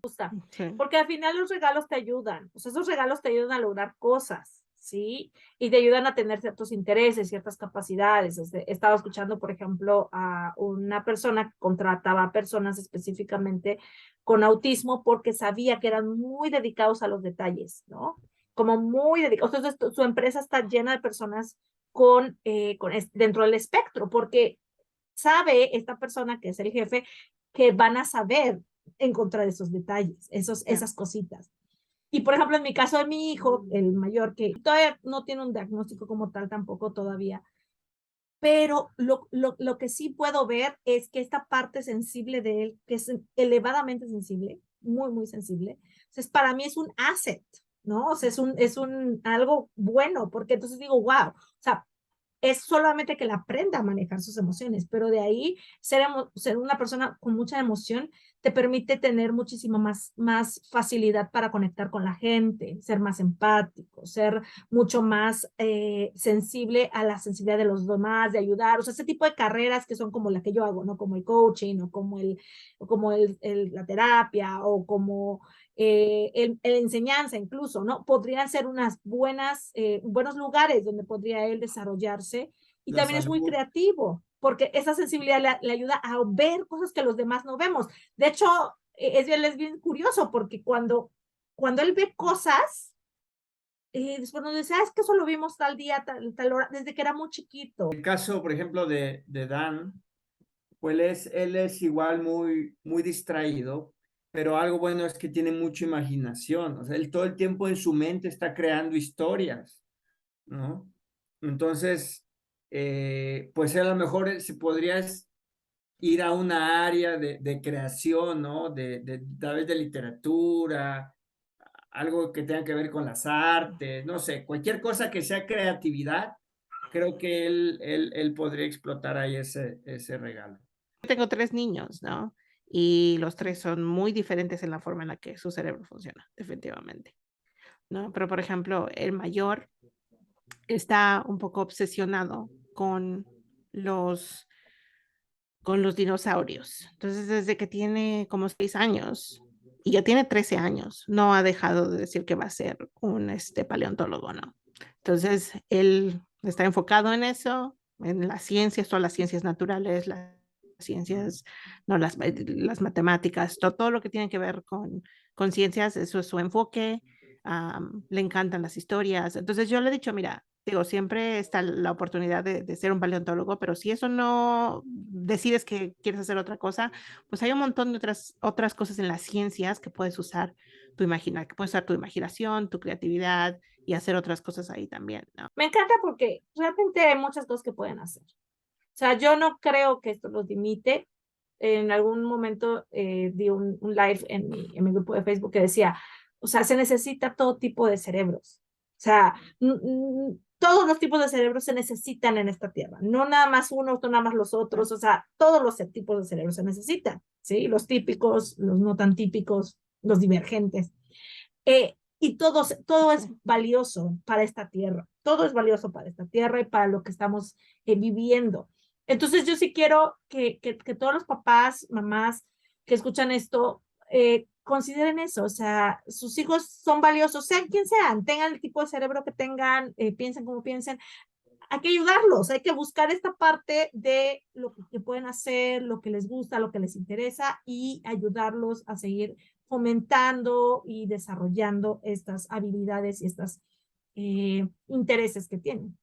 Sí. Porque al final los regalos te ayudan, o sea, esos regalos te ayudan a lograr cosas, ¿sí? Y te ayudan a tener ciertos intereses, ciertas capacidades. He estado escuchando, por ejemplo, a una persona que contrataba a personas específicamente con autismo porque sabía que eran muy dedicados a los detalles, ¿no? Como muy dedicados. Entonces, su empresa está llena de personas dentro del espectro, porque sabe esta persona que es el jefe que van a saber encontrar esos detalles, esas cositas. Y por ejemplo, en mi caso de mi hijo, el mayor, que todavía no tiene un diagnóstico como tal tampoco todavía, pero lo que sí puedo ver es que esta parte sensible de él, que es elevadamente sensible, muy, muy sensible, entonces para mí es un asset, ¿no? O sea, es un algo bueno, porque entonces digo, wow, o sea, es solamente que la aprenda a manejar sus emociones, pero de ahí ser una persona con mucha emoción te permite tener muchísima más facilidad para conectar con la gente, ser más empático, ser mucho más sensible a la sensibilidad de los demás, de ayudar, o sea, ese tipo de carreras que son como la que yo hago, ¿no? Como el coaching o como la terapia o como el enseñanza incluso, ¿no? Podrían ser buenos lugares donde podría él desarrollarse y La también es muy salud. creativo porque esa sensibilidad le ayuda a ver cosas que los demás no vemos. De hecho, es bien curioso porque cuando él ve cosas, después nos dice, es que eso lo vimos tal día, tal hora, desde que era muy chiquito. El caso, por ejemplo, de Dan, pues él es igual muy distraído, pero algo bueno es que tiene mucha imaginación, o sea, él todo el tiempo en su mente está creando historias, ¿no? Entonces, pues él a lo mejor se podría ir a una área de creación, ¿no? Tal vez de literatura, algo que tenga que ver con las artes, no sé, cualquier cosa que sea creatividad, creo que él podría explotar ahí ese regalo. Tengo 3 niños, ¿no? Y los 3 son muy diferentes en la forma en la que su cerebro funciona, definitivamente, ¿no? Pero, por ejemplo, el mayor está un poco obsesionado los, con los dinosaurios. Entonces, desde que tiene como 6 años y ya tiene 13 años, no ha dejado de decir que va a ser un paleontólogo, ¿no? Entonces, él está enfocado en eso, en las ciencias, todas las ciencias naturales, las ciencias, no, las matemáticas, todo lo que tiene que ver con ciencias, eso es su enfoque. Le encantan las historias. Entonces yo le he dicho, mira, digo, siempre está la oportunidad de ser un paleontólogo, pero si eso no decides que quieres hacer otra cosa, pues hay un montón de otras cosas en las ciencias que puedes usar que puedes usar tu imaginación, tu creatividad y hacer otras cosas ahí también, ¿no? Me encanta porque realmente hay muchas cosas que pueden hacer. O sea, yo no creo que esto los limite. En algún momento di un live en mi grupo de Facebook que decía, o sea, se necesita todo tipo de cerebros. O sea, todos los tipos de cerebros se necesitan en esta tierra. No nada más unos, no nada más los otros. O sea, todos los tipos de cerebros se necesitan, ¿sí? Los típicos, los no tan típicos, los divergentes. Y todo es valioso para esta tierra. Todo es valioso para esta tierra y para lo que estamos viviendo. Entonces yo sí quiero que todos los papás, mamás que escuchan esto, consideren eso. O sea, sus hijos son valiosos, sean quien sean, tengan el tipo de cerebro que tengan, piensen como piensen. Hay que ayudarlos, hay que buscar esta parte de lo que pueden hacer, lo que les gusta, lo que les interesa y ayudarlos a seguir fomentando y desarrollando estas habilidades y estos intereses que tienen.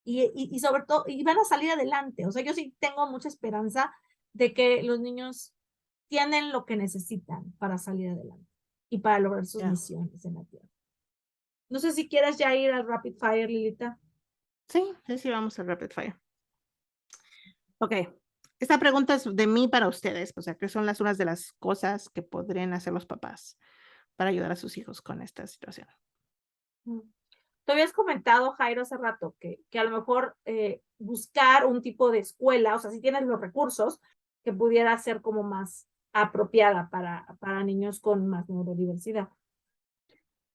Y sobre todo, y van a salir adelante. O sea, yo sí tengo mucha esperanza de que los niños tienen lo que necesitan para salir adelante y para lograr sus misiones en la Tierra. No sé si quieres ya ir al Rapid Fire, Lilita. Sí, vamos al Rapid Fire. Ok, esta pregunta es de mí para ustedes, o sea, ¿qué son unas de las cosas que podrían hacer los papás para ayudar a sus hijos con esta situación? Tú habías comentado, Jairo, hace rato que a lo mejor buscar un tipo de escuela, o sea, si tienes los recursos, que pudiera ser como más apropiada para niños con más neurodiversidad.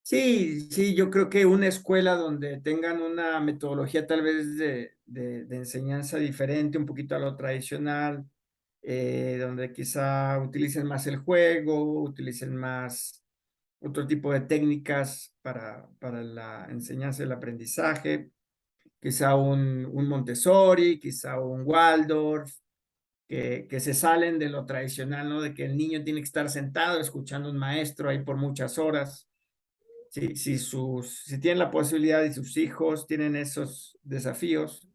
Sí, yo creo que una escuela donde tengan una metodología tal vez de enseñanza diferente, un poquito a lo tradicional, donde quizá utilicen más el juego, utilicen más otro tipo de técnicas para la enseñanza y el aprendizaje, quizá un Montessori, quizá un Waldorf, que se salen de lo tradicional, ¿no? De que el niño tiene que estar sentado escuchando a un maestro ahí por muchas horas. Si tienen la posibilidad y sus hijos tienen esos desafíos,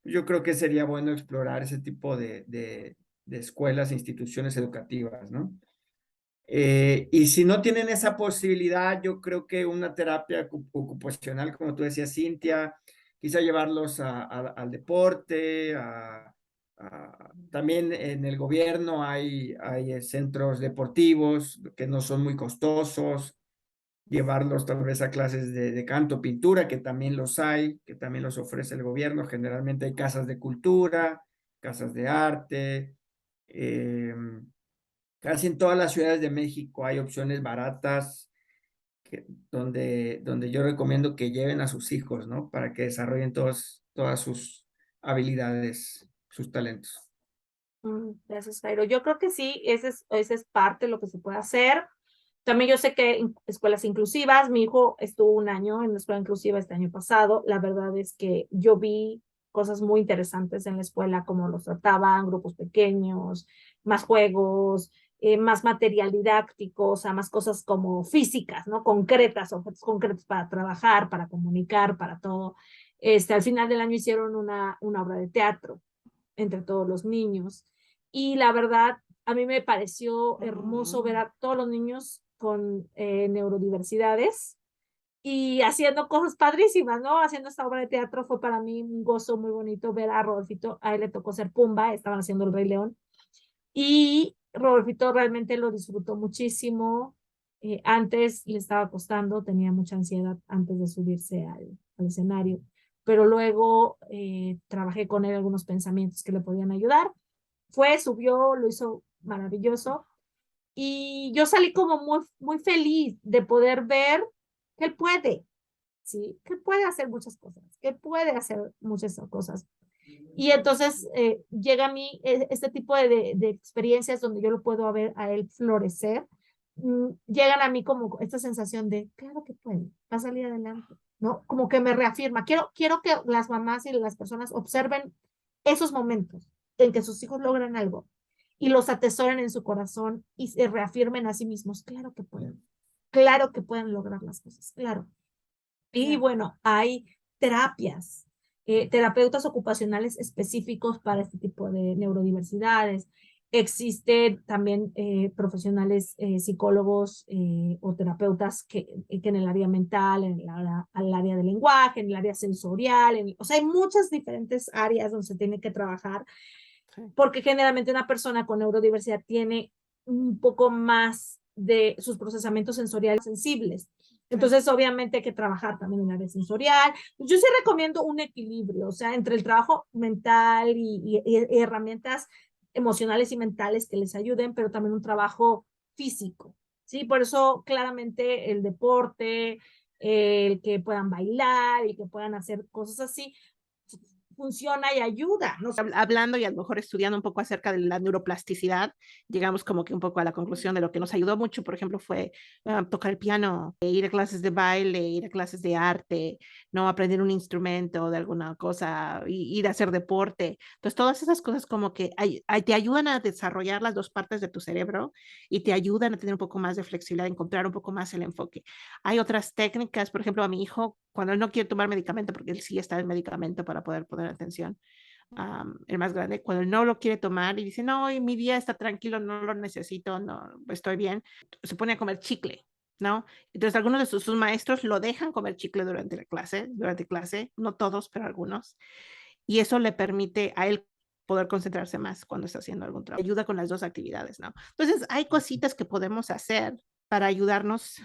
yo creo que sería bueno explorar ese tipo de escuelas e instituciones educativas, ¿no? Y si no tienen esa posibilidad, yo creo que una terapia ocupacional, como tú decías, Cintia, quizá llevarlos al deporte, también en el gobierno hay centros deportivos que no son muy costosos, llevarlos tal vez a clases de canto, pintura, que también los hay, que también los ofrece el gobierno. Generalmente hay casas de cultura, casas de arte. Casi en todas las ciudades de México hay opciones baratas donde yo recomiendo que lleven a sus hijos, ¿no? Para que desarrollen todas sus habilidades, sus talentos. Gracias, Jairo. Yo creo que sí, esa es parte de lo que se puede hacer. También yo sé que escuelas inclusivas, mi hijo estuvo un año en la escuela inclusiva este año pasado. La verdad es que yo vi cosas muy interesantes en la escuela, como los trataban, grupos pequeños, más juegos, más material didáctico, o sea, más cosas como físicas, ¿no? Concretas, objetos concretos para trabajar, para comunicar, para todo. Al final del año hicieron una obra de teatro entre todos los niños. y la verdad, a mí me pareció hermoso ver a todos los niños con neurodiversidades y haciendo cosas padrísimas, ¿no? Haciendo esta obra de teatro fue para mí un gozo muy bonito ver a Rodolfito, a él le tocó ser Pumba, estaban haciendo el Rey León, y Rodolfito realmente lo disfrutó muchísimo. Antes le estaba costando, tenía mucha ansiedad antes de subirse al escenario, pero luego trabajé con él algunos pensamientos que le podían ayudar. Fue, subió, lo hizo maravilloso y yo salí como muy feliz de poder ver que él puede, ¿sí? Que puede hacer muchas cosas, que puede hacer muchas cosas. Y entonces llega a mí este tipo de experiencias donde yo lo puedo ver a él florecer. Llegan a mí como esta sensación de, claro que puede, va a salir adelante, ¿no? Como que me reafirma. Quiero que las mamás y las personas observen esos momentos en que sus hijos logran algo y los atesoren en su corazón y se reafirmen a sí mismos, claro que pueden lograr las cosas, claro. Y bueno, hay terapias, terapeutas ocupacionales específicos para este tipo de neurodiversidades. Existen también profesionales psicólogos o terapeutas que en el área mental, en el área del lenguaje, en el área sensorial, o sea, hay muchas diferentes áreas donde se tiene que trabajar, porque generalmente una persona con neurodiversidad tiene un poco más de sus procesamientos sensoriales sensibles. Entonces, obviamente hay que trabajar también en el área sensorial. Yo sí recomiendo un equilibrio, o sea, entre el trabajo mental y herramientas emocionales y mentales que les ayuden, pero también un trabajo físico, ¿sí? Por eso, claramente, el deporte, el que puedan bailar y que puedan hacer cosas así, funciona y ayuda, ¿no? Hablando y a lo mejor estudiando un poco acerca de la neuroplasticidad, llegamos como que un poco a la conclusión de lo que nos ayudó mucho, por ejemplo, fue tocar el piano, ir a clases de baile, ir a clases de arte, no aprender un instrumento de alguna cosa, ir a hacer deporte. Entonces, todas esas cosas como que te ayudan a desarrollar las dos partes de tu cerebro y te ayudan a tener un poco más de flexibilidad, a encontrar un poco más el enfoque. Hay otras técnicas, por ejemplo, a mi hijo, cuando él no quiere tomar medicamento, porque él sí está en medicamento para poder poner atención, el más grande, cuando él no lo quiere tomar y dice, no, mi día está tranquilo, no lo necesito, no, estoy bien, se pone a comer chicle, ¿no? Entonces algunos de sus maestros lo dejan comer chicle durante clase, no todos, pero algunos, y eso le permite a él poder concentrarse más cuando está haciendo algún trabajo. Ayuda con las dos actividades, ¿no? Entonces hay cositas que podemos hacer para ayudarnos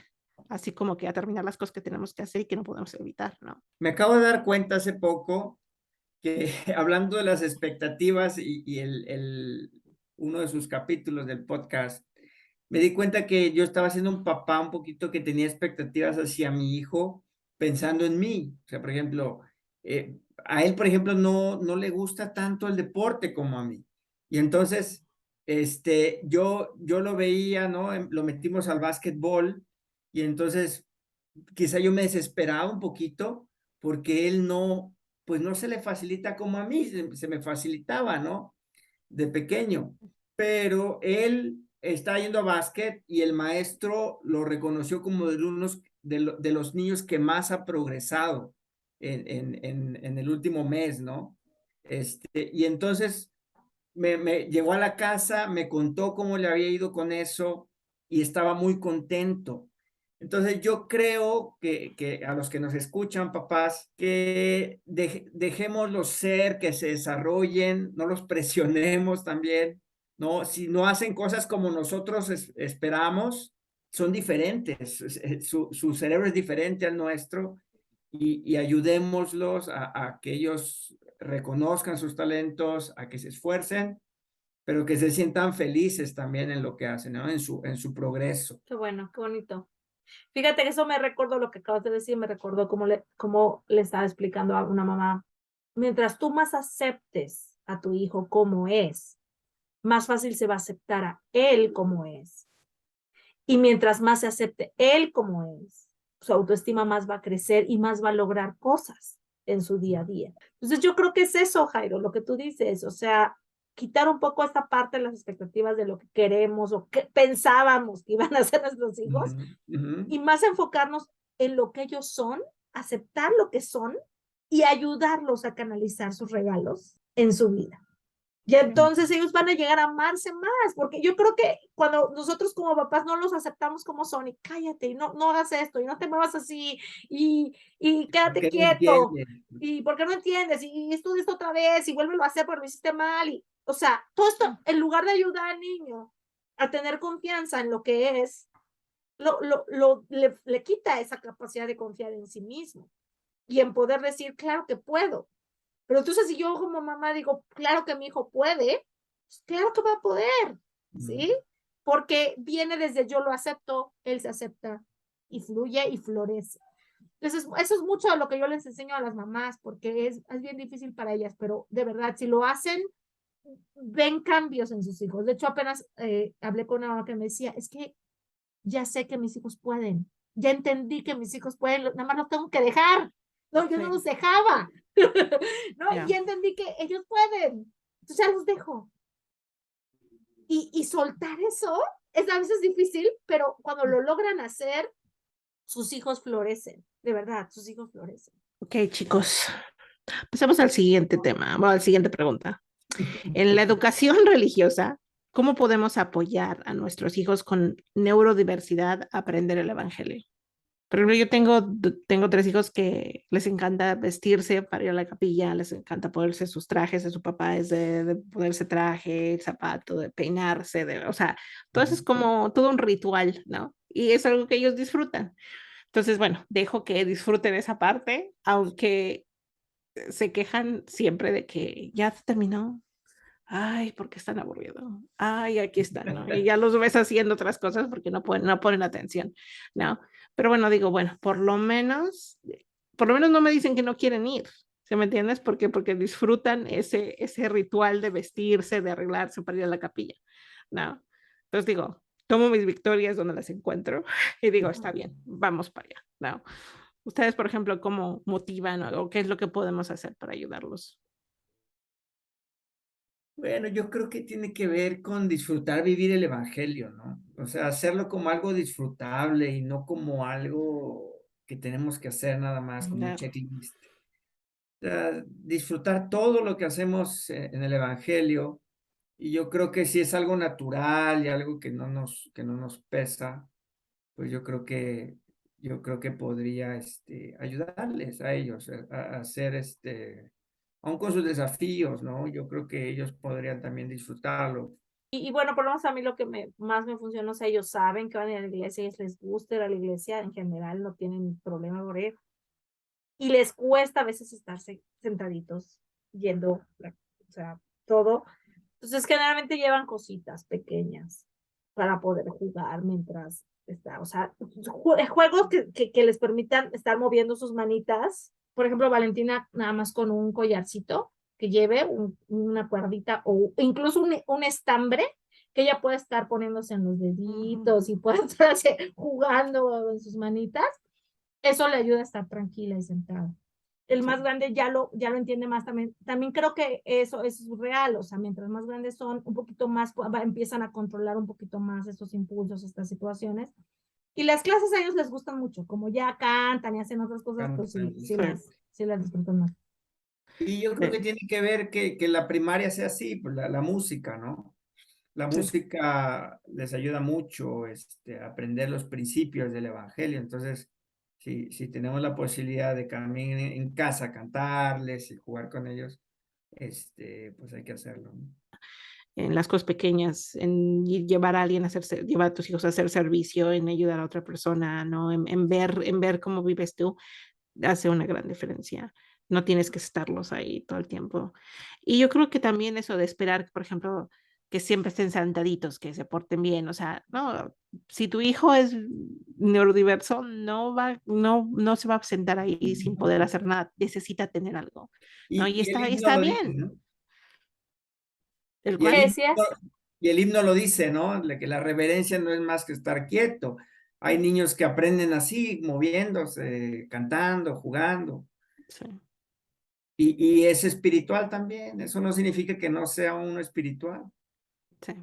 así como que a terminar las cosas que tenemos que hacer y que no podemos evitar, ¿no? Me acabo de dar cuenta hace poco que hablando de las expectativas y uno de sus capítulos del podcast, me di cuenta que yo estaba siendo un papá un poquito que tenía expectativas hacia mi hijo pensando en mí. O sea, por ejemplo, a él, por ejemplo, no le gusta tanto el deporte como a mí. Y entonces, yo lo veía, ¿no? Lo metimos al básquetbol y entonces quizá yo me desesperaba un poquito porque él no, pues no se le facilita como a mí, se me facilitaba, ¿no? De pequeño, pero él está yendo a básquet y el maestro lo reconoció como de los niños que más ha progresado en el último mes, ¿no? Y entonces me llegó a la casa, me contó cómo le había ido con eso y estaba muy contento. Entonces yo creo que a los que nos escuchan, papás, que dejémoslos ser, que se desarrollen, no los presionemos también, ¿no? Si no hacen cosas como nosotros esperamos, son diferentes, su cerebro es diferente al nuestro y ayudémoslos a que ellos reconozcan sus talentos, a que se esfuercen, pero que se sientan felices también en lo que hacen, ¿no? En su progreso. Qué bueno, qué bonito. Fíjate que eso me recordó lo que acabas de decir, me recordó cómo le estaba explicando a una mamá. Mientras tú más aceptes a tu hijo como es, más fácil se va a aceptar a él como es. Y mientras más se acepte él como es, su autoestima más va a crecer y más va a lograr cosas en su día a día. Entonces yo creo que es eso, Jairo, lo que tú dices, o sea, quitar un poco esta parte de las expectativas de lo que queremos o que pensábamos que iban a ser nuestros hijos y más enfocarnos en lo que ellos son, aceptar lo que son y ayudarlos a canalizar sus regalos en su vida. Y entonces ellos van a llegar a amarse más, porque yo creo que cuando nosotros como papás no los aceptamos como son, y cállate, y no hagas esto, y no te muevas así, y quédate Porque no quieto, entienden. y porque no entiendes, y estudia esto otra vez, y vuélvelo a hacer porque lo hiciste mal, y, o sea, todo esto, en lugar de ayudar al niño a tener confianza en lo que es, le quita esa capacidad de confiar en sí mismo, y en poder decir, claro que puedo. Pero entonces si yo como mamá digo, claro que mi hijo puede, pues claro que va a poder, ¿sí? Porque viene desde yo lo acepto, él se acepta y fluye y florece. Entonces, eso es mucho de lo que yo les enseño a las mamás, porque es bien difícil para ellas, pero de verdad, si lo hacen, ven cambios en sus hijos. De hecho, apenas hablé con una mamá que me decía, es que ya sé que mis hijos pueden, ya entendí que mis hijos pueden, nada más los tengo que dejar. No, yo no los dejaba. No, Yeah. ya entendí que ellos pueden. Entonces ya los dejo. Y soltar eso es a veces difícil, pero cuando lo logran hacer, sus hijos florecen. De verdad, sus hijos florecen. Ok, chicos, pasemos al siguiente tema, bueno, a la siguiente pregunta. En la educación religiosa, ¿cómo podemos apoyar a nuestros hijos con neurodiversidad a aprender el evangelio? Por ejemplo, yo tengo 3 hijos que les encanta vestirse para ir a la capilla, les encanta ponerse sus trajes de su papá, es de ponerse traje, zapato, de peinarse, o sea, todo eso es como todo un ritual, ¿no? Y es algo que ellos disfrutan. Entonces, bueno, dejo que disfruten esa parte, aunque se quejan siempre de que ya se terminó. Ay, ¿por qué están aburridos? Ay, aquí están, ¿no? Y ya los ves haciendo otras cosas porque no ponen atención, ¿no? Pero bueno, digo, bueno, por lo menos no me dicen que no quieren ir, ¿se me entiendes? Porque disfrutan ese ritual de vestirse, de arreglarse para ir a la capilla, ¿no? Entonces digo, tomo mis victorias donde las encuentro y digo, está bien, vamos para allá, ¿no? Ustedes, por ejemplo, ¿cómo motivan o qué es lo que podemos hacer para ayudarlos? Bueno, yo creo que tiene que ver con disfrutar vivir el evangelio, ¿no? O sea, hacerlo como algo disfrutable y no como algo que tenemos que hacer nada más, como un Claro. checklist. O sea, disfrutar todo lo que hacemos en el evangelio. Y yo creo que si es algo natural y algo que no nos pesa, pues yo creo que podría ayudarles a ellos a hacer aún con sus desafíos, ¿no? Yo creo que ellos podrían también disfrutarlo. Y bueno, por lo menos a mí lo que más me funciona, o sea, ellos saben que van a ir a la iglesia, ellos les gusta ir a la iglesia, en general no tienen problema por ir. Y les cuesta a veces estarse sentaditos, yendo, o sea, todo. Entonces, generalmente llevan cositas pequeñas para poder jugar mientras está, o sea, juegos que les permitan estar moviendo sus manitas. Por ejemplo, Valentina nada más con un collarcito que lleve una cuerdita o incluso un estambre que ella puede estar poniéndose en los deditos y puede estar jugando en sus manitas. Eso le ayuda a estar tranquila y sentada. El más grande ya lo entiende más también. También creo que eso es real, o sea, mientras más grandes son, un poquito más, empiezan a controlar un poquito más estos impulsos, estas situaciones. Y las clases a ellos les gustan mucho, como ya cantan y hacen otras cosas, pues sí, Cantan, sí las disfrutan más. y yo creo que tiene que ver que la primaria sea así, pues la música, ¿no? La Sí. música les ayuda mucho a aprender los principios del evangelio. Entonces, si tenemos la posibilidad de también en casa cantarles y jugar con ellos, pues hay que hacerlo, ¿no? En las cosas pequeñas, en llevar a alguien a hacer, llevar a tus hijos a hacer servicio, en ayudar a otra persona, ¿no? En ver cómo vives tú, hace una gran diferencia. No tienes que estarlos ahí todo el tiempo. Y yo creo que también eso de esperar, por ejemplo, que siempre estén sentaditos, que se porten bien, o sea, no, si tu hijo es neurodiverso, no se va a sentar ahí sin poder hacer nada, necesita tener algo, ¿no? Y Y el himno está lo dice, bien. ¿no? El Y el ¿Qué cual, decías? y el himno lo dice, ¿no? Que la reverencia no es más que estar quieto. Hay niños que aprenden así, moviéndose, cantando, jugando. sí, Y es espiritual también. Eso no significa que no sea uno espiritual. sí.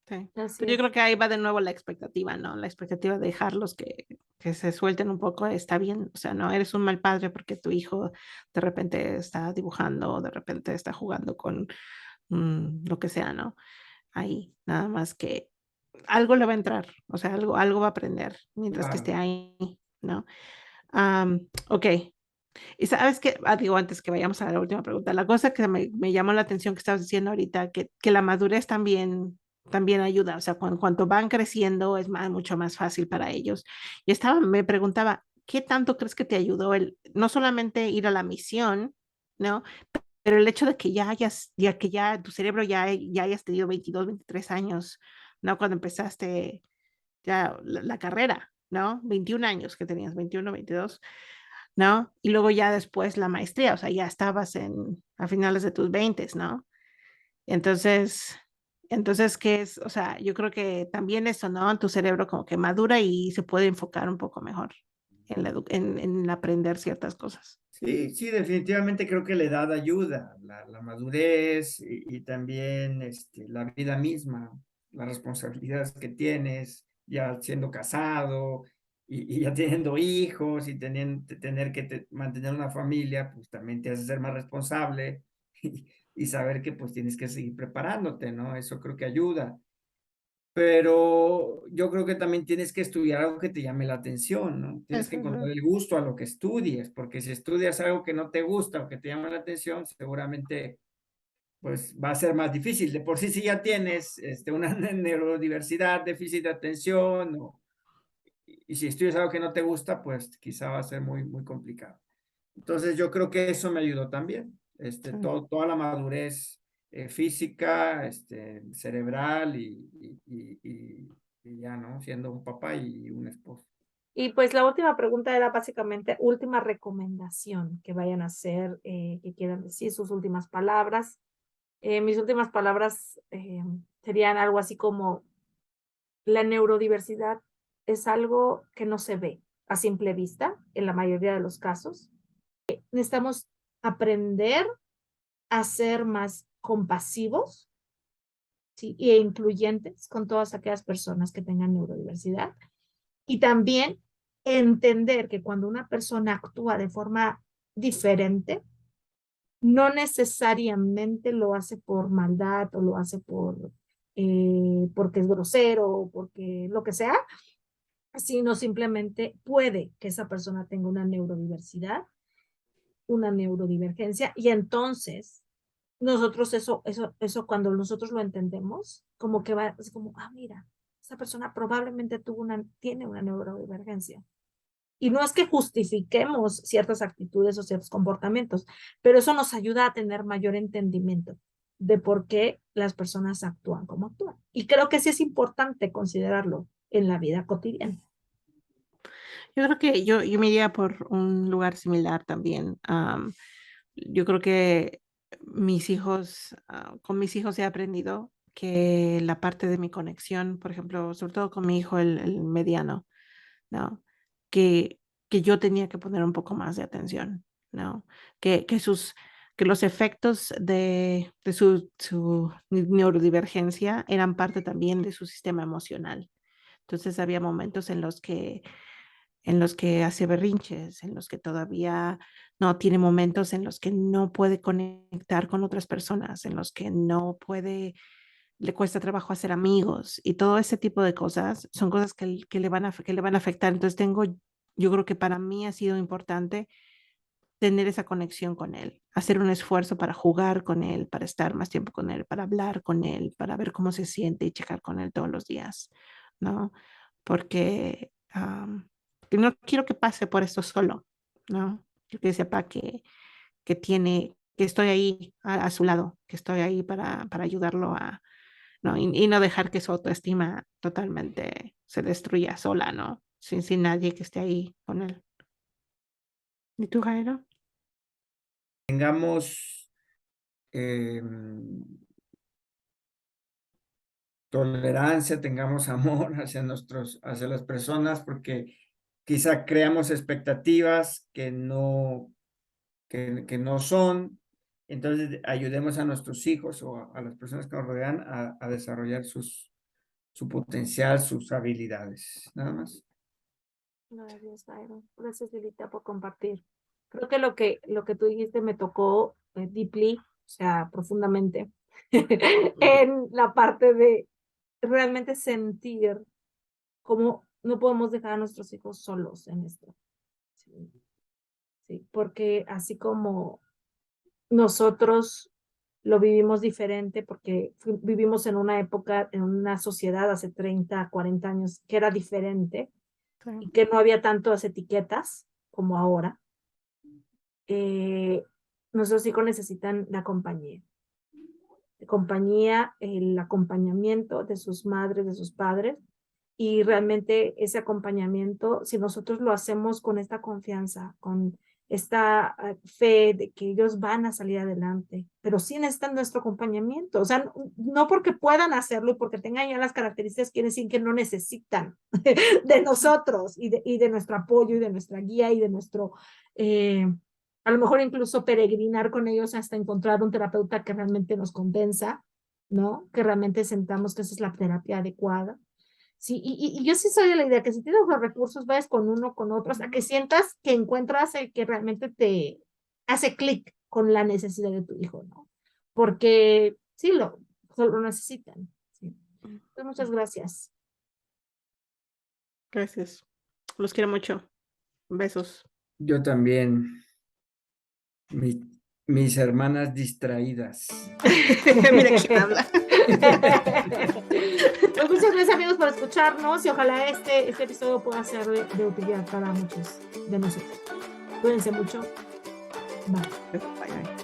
Sí, Así pero yo es. creo que ahí va de nuevo la expectativa, ¿no? La expectativa de dejarlos que se suelten un poco, está bien, o sea, no eres un mal padre porque tu hijo de repente está dibujando, de repente está jugando lo que sea, ¿no? Ahí, nada más que algo le va a entrar, o sea, algo va a aprender mientras que esté Claro. ahí, ¿no? Ok. Y sabes que, digo, antes que vayamos a la última pregunta, la cosa que me llamó la atención que estabas diciendo ahorita, que la madurez también ayuda, o sea, cuanto van creciendo es mucho más fácil para ellos. Y me preguntaba, ¿qué tanto crees que te ayudó no solamente ir a la misión, ¿no? Pero el hecho de que ya tu cerebro ya hayas tenido 22, 23 años, ¿no? Cuando empezaste ya la carrera, ¿no? 21 años que tenías, 21, 22, ¿no? Y luego ya después la maestría, o sea, ya estabas a finales de tus 20, ¿no? Entonces, ¿qué es? O sea, yo creo que también eso, ¿no? Tu cerebro como que madura y se puede enfocar un poco mejor en aprender ciertas cosas. Sí, sí, definitivamente creo que la edad ayuda, la madurez y también la vida misma, las responsabilidades que tienes, ya siendo casado y ya teniendo hijos y tener que mantener una familia, pues también te hace ser más responsable y saber que pues tienes que seguir preparándote, ¿no? Eso creo que ayuda. Pero yo creo que también tienes que estudiar algo que te llame la atención, ¿no? Tienes que Eso es encontrar verdad. el gusto a lo que estudies, porque si estudias algo que no te gusta o que te llama la atención, seguramente pues va a ser más difícil. De por sí, si ya tienes una neurodiversidad, déficit de atención, y si estudias algo que no te gusta, pues quizá va a ser muy, muy complicado. Entonces yo creo que eso me ayudó también, Sí. toda la madurez física, cerebral y ya, ¿no? Siendo un papá y un esposo. Y pues la última pregunta era básicamente última recomendación que vayan a hacer, que quieran decir sus últimas palabras. Mis últimas palabras serían algo así como la neurodiversidad es algo que no se ve a simple vista en la mayoría de los casos. Necesitamos aprender a ser más compasivos, ¿sí? E incluyentes con todas aquellas personas que tengan neurodiversidad. Y también entender que cuando una persona actúa de forma diferente, no necesariamente lo hace por maldad o lo hace porque es grosero o porque lo que sea, sino simplemente puede que esa persona tenga una neurodiversidad, una neurodivergencia, y entonces nosotros eso cuando nosotros lo entendemos, como que va, es como, mira, esa persona probablemente tiene una neurodivergencia. Y no es que justifiquemos ciertas actitudes o ciertos comportamientos, pero eso nos ayuda a tener mayor entendimiento de por qué las personas actúan como actúan. Y creo que sí es importante considerarlo en la vida cotidiana. Yo creo que yo me iría por un lugar similar también. Yo creo que con mis hijos he aprendido que la parte de mi conexión, por ejemplo, sobre todo con mi hijo, el mediano, ¿no? Que yo tenía que poner un poco más de atención, ¿no? Que, que sus, que los efectos de su neurodivergencia eran parte también de su sistema emocional. Entonces había momentos en los que hace berrinches, en los que todavía no tiene momentos en los que no puede conectar con otras personas, en los que no puede, le cuesta trabajo hacer amigos y todo ese tipo de cosas son cosas que le van a afectar. Entonces yo creo que para mí ha sido importante tener esa conexión con él, hacer un esfuerzo para jugar con él, para estar más tiempo con él, para hablar con él, para ver cómo se siente y checar con él todos los días, ¿no? Porque que no quiero que pase por esto solo, ¿no? Quiero que sepa que estoy ahí a su lado, que estoy ahí para ayudarlo ¿no? Y no dejar que su autoestima totalmente se destruya sola, ¿no? Sin nadie que esté ahí con él. ¿Y tú, Jairo? Tengamos tolerancia, tengamos amor hacia las personas, porque quizá creamos expectativas que no son. Entonces, ayudemos a nuestros hijos o a las personas que nos rodean a desarrollar su potencial, sus habilidades. Nada más. Gracias, Byron. Gracias, Lilita, por compartir. Creo que lo que tú dijiste me tocó deeply, o sea, profundamente. en la parte de realmente sentir cómo no podemos dejar a nuestros hijos solos en esto. Sí, sí, porque así como nosotros lo vivimos diferente, porque vivimos en una época, en una sociedad hace 30, 40 años que era diferente y que no había tantas etiquetas como ahora. Nuestros hijos necesitan la compañía, el acompañamiento de sus madres, de sus padres, y realmente ese acompañamiento, si nosotros lo hacemos con esta confianza, con esta fe de que ellos van a salir adelante, pero sí necesitan nuestro acompañamiento, o sea, no porque puedan hacerlo y porque tengan ya las características, quiere decir que no necesitan de nosotros y de nuestro apoyo y de nuestra guía y de nuestro, a lo mejor incluso peregrinar con ellos hasta encontrar un terapeuta que realmente nos convenza, ¿no? Que realmente sentamos que esa es la terapia adecuada. Sí, y yo sí soy de la idea que si tienes los recursos, vayas con uno, con otro, hasta que sientas que encuentras el que realmente te hace clic con la necesidad de tu hijo, ¿no? Porque sí, lo necesitan. Sí. Pues muchas gracias. Gracias. Los quiero mucho. Besos. Yo también. Mis hermanas distraídas. Mira quién habla. Pues muchas gracias, amigos, por escucharnos y ojalá este episodio pueda ser de utilidad para muchos de nosotros. Cuídense mucho. Bye. Bye, bye.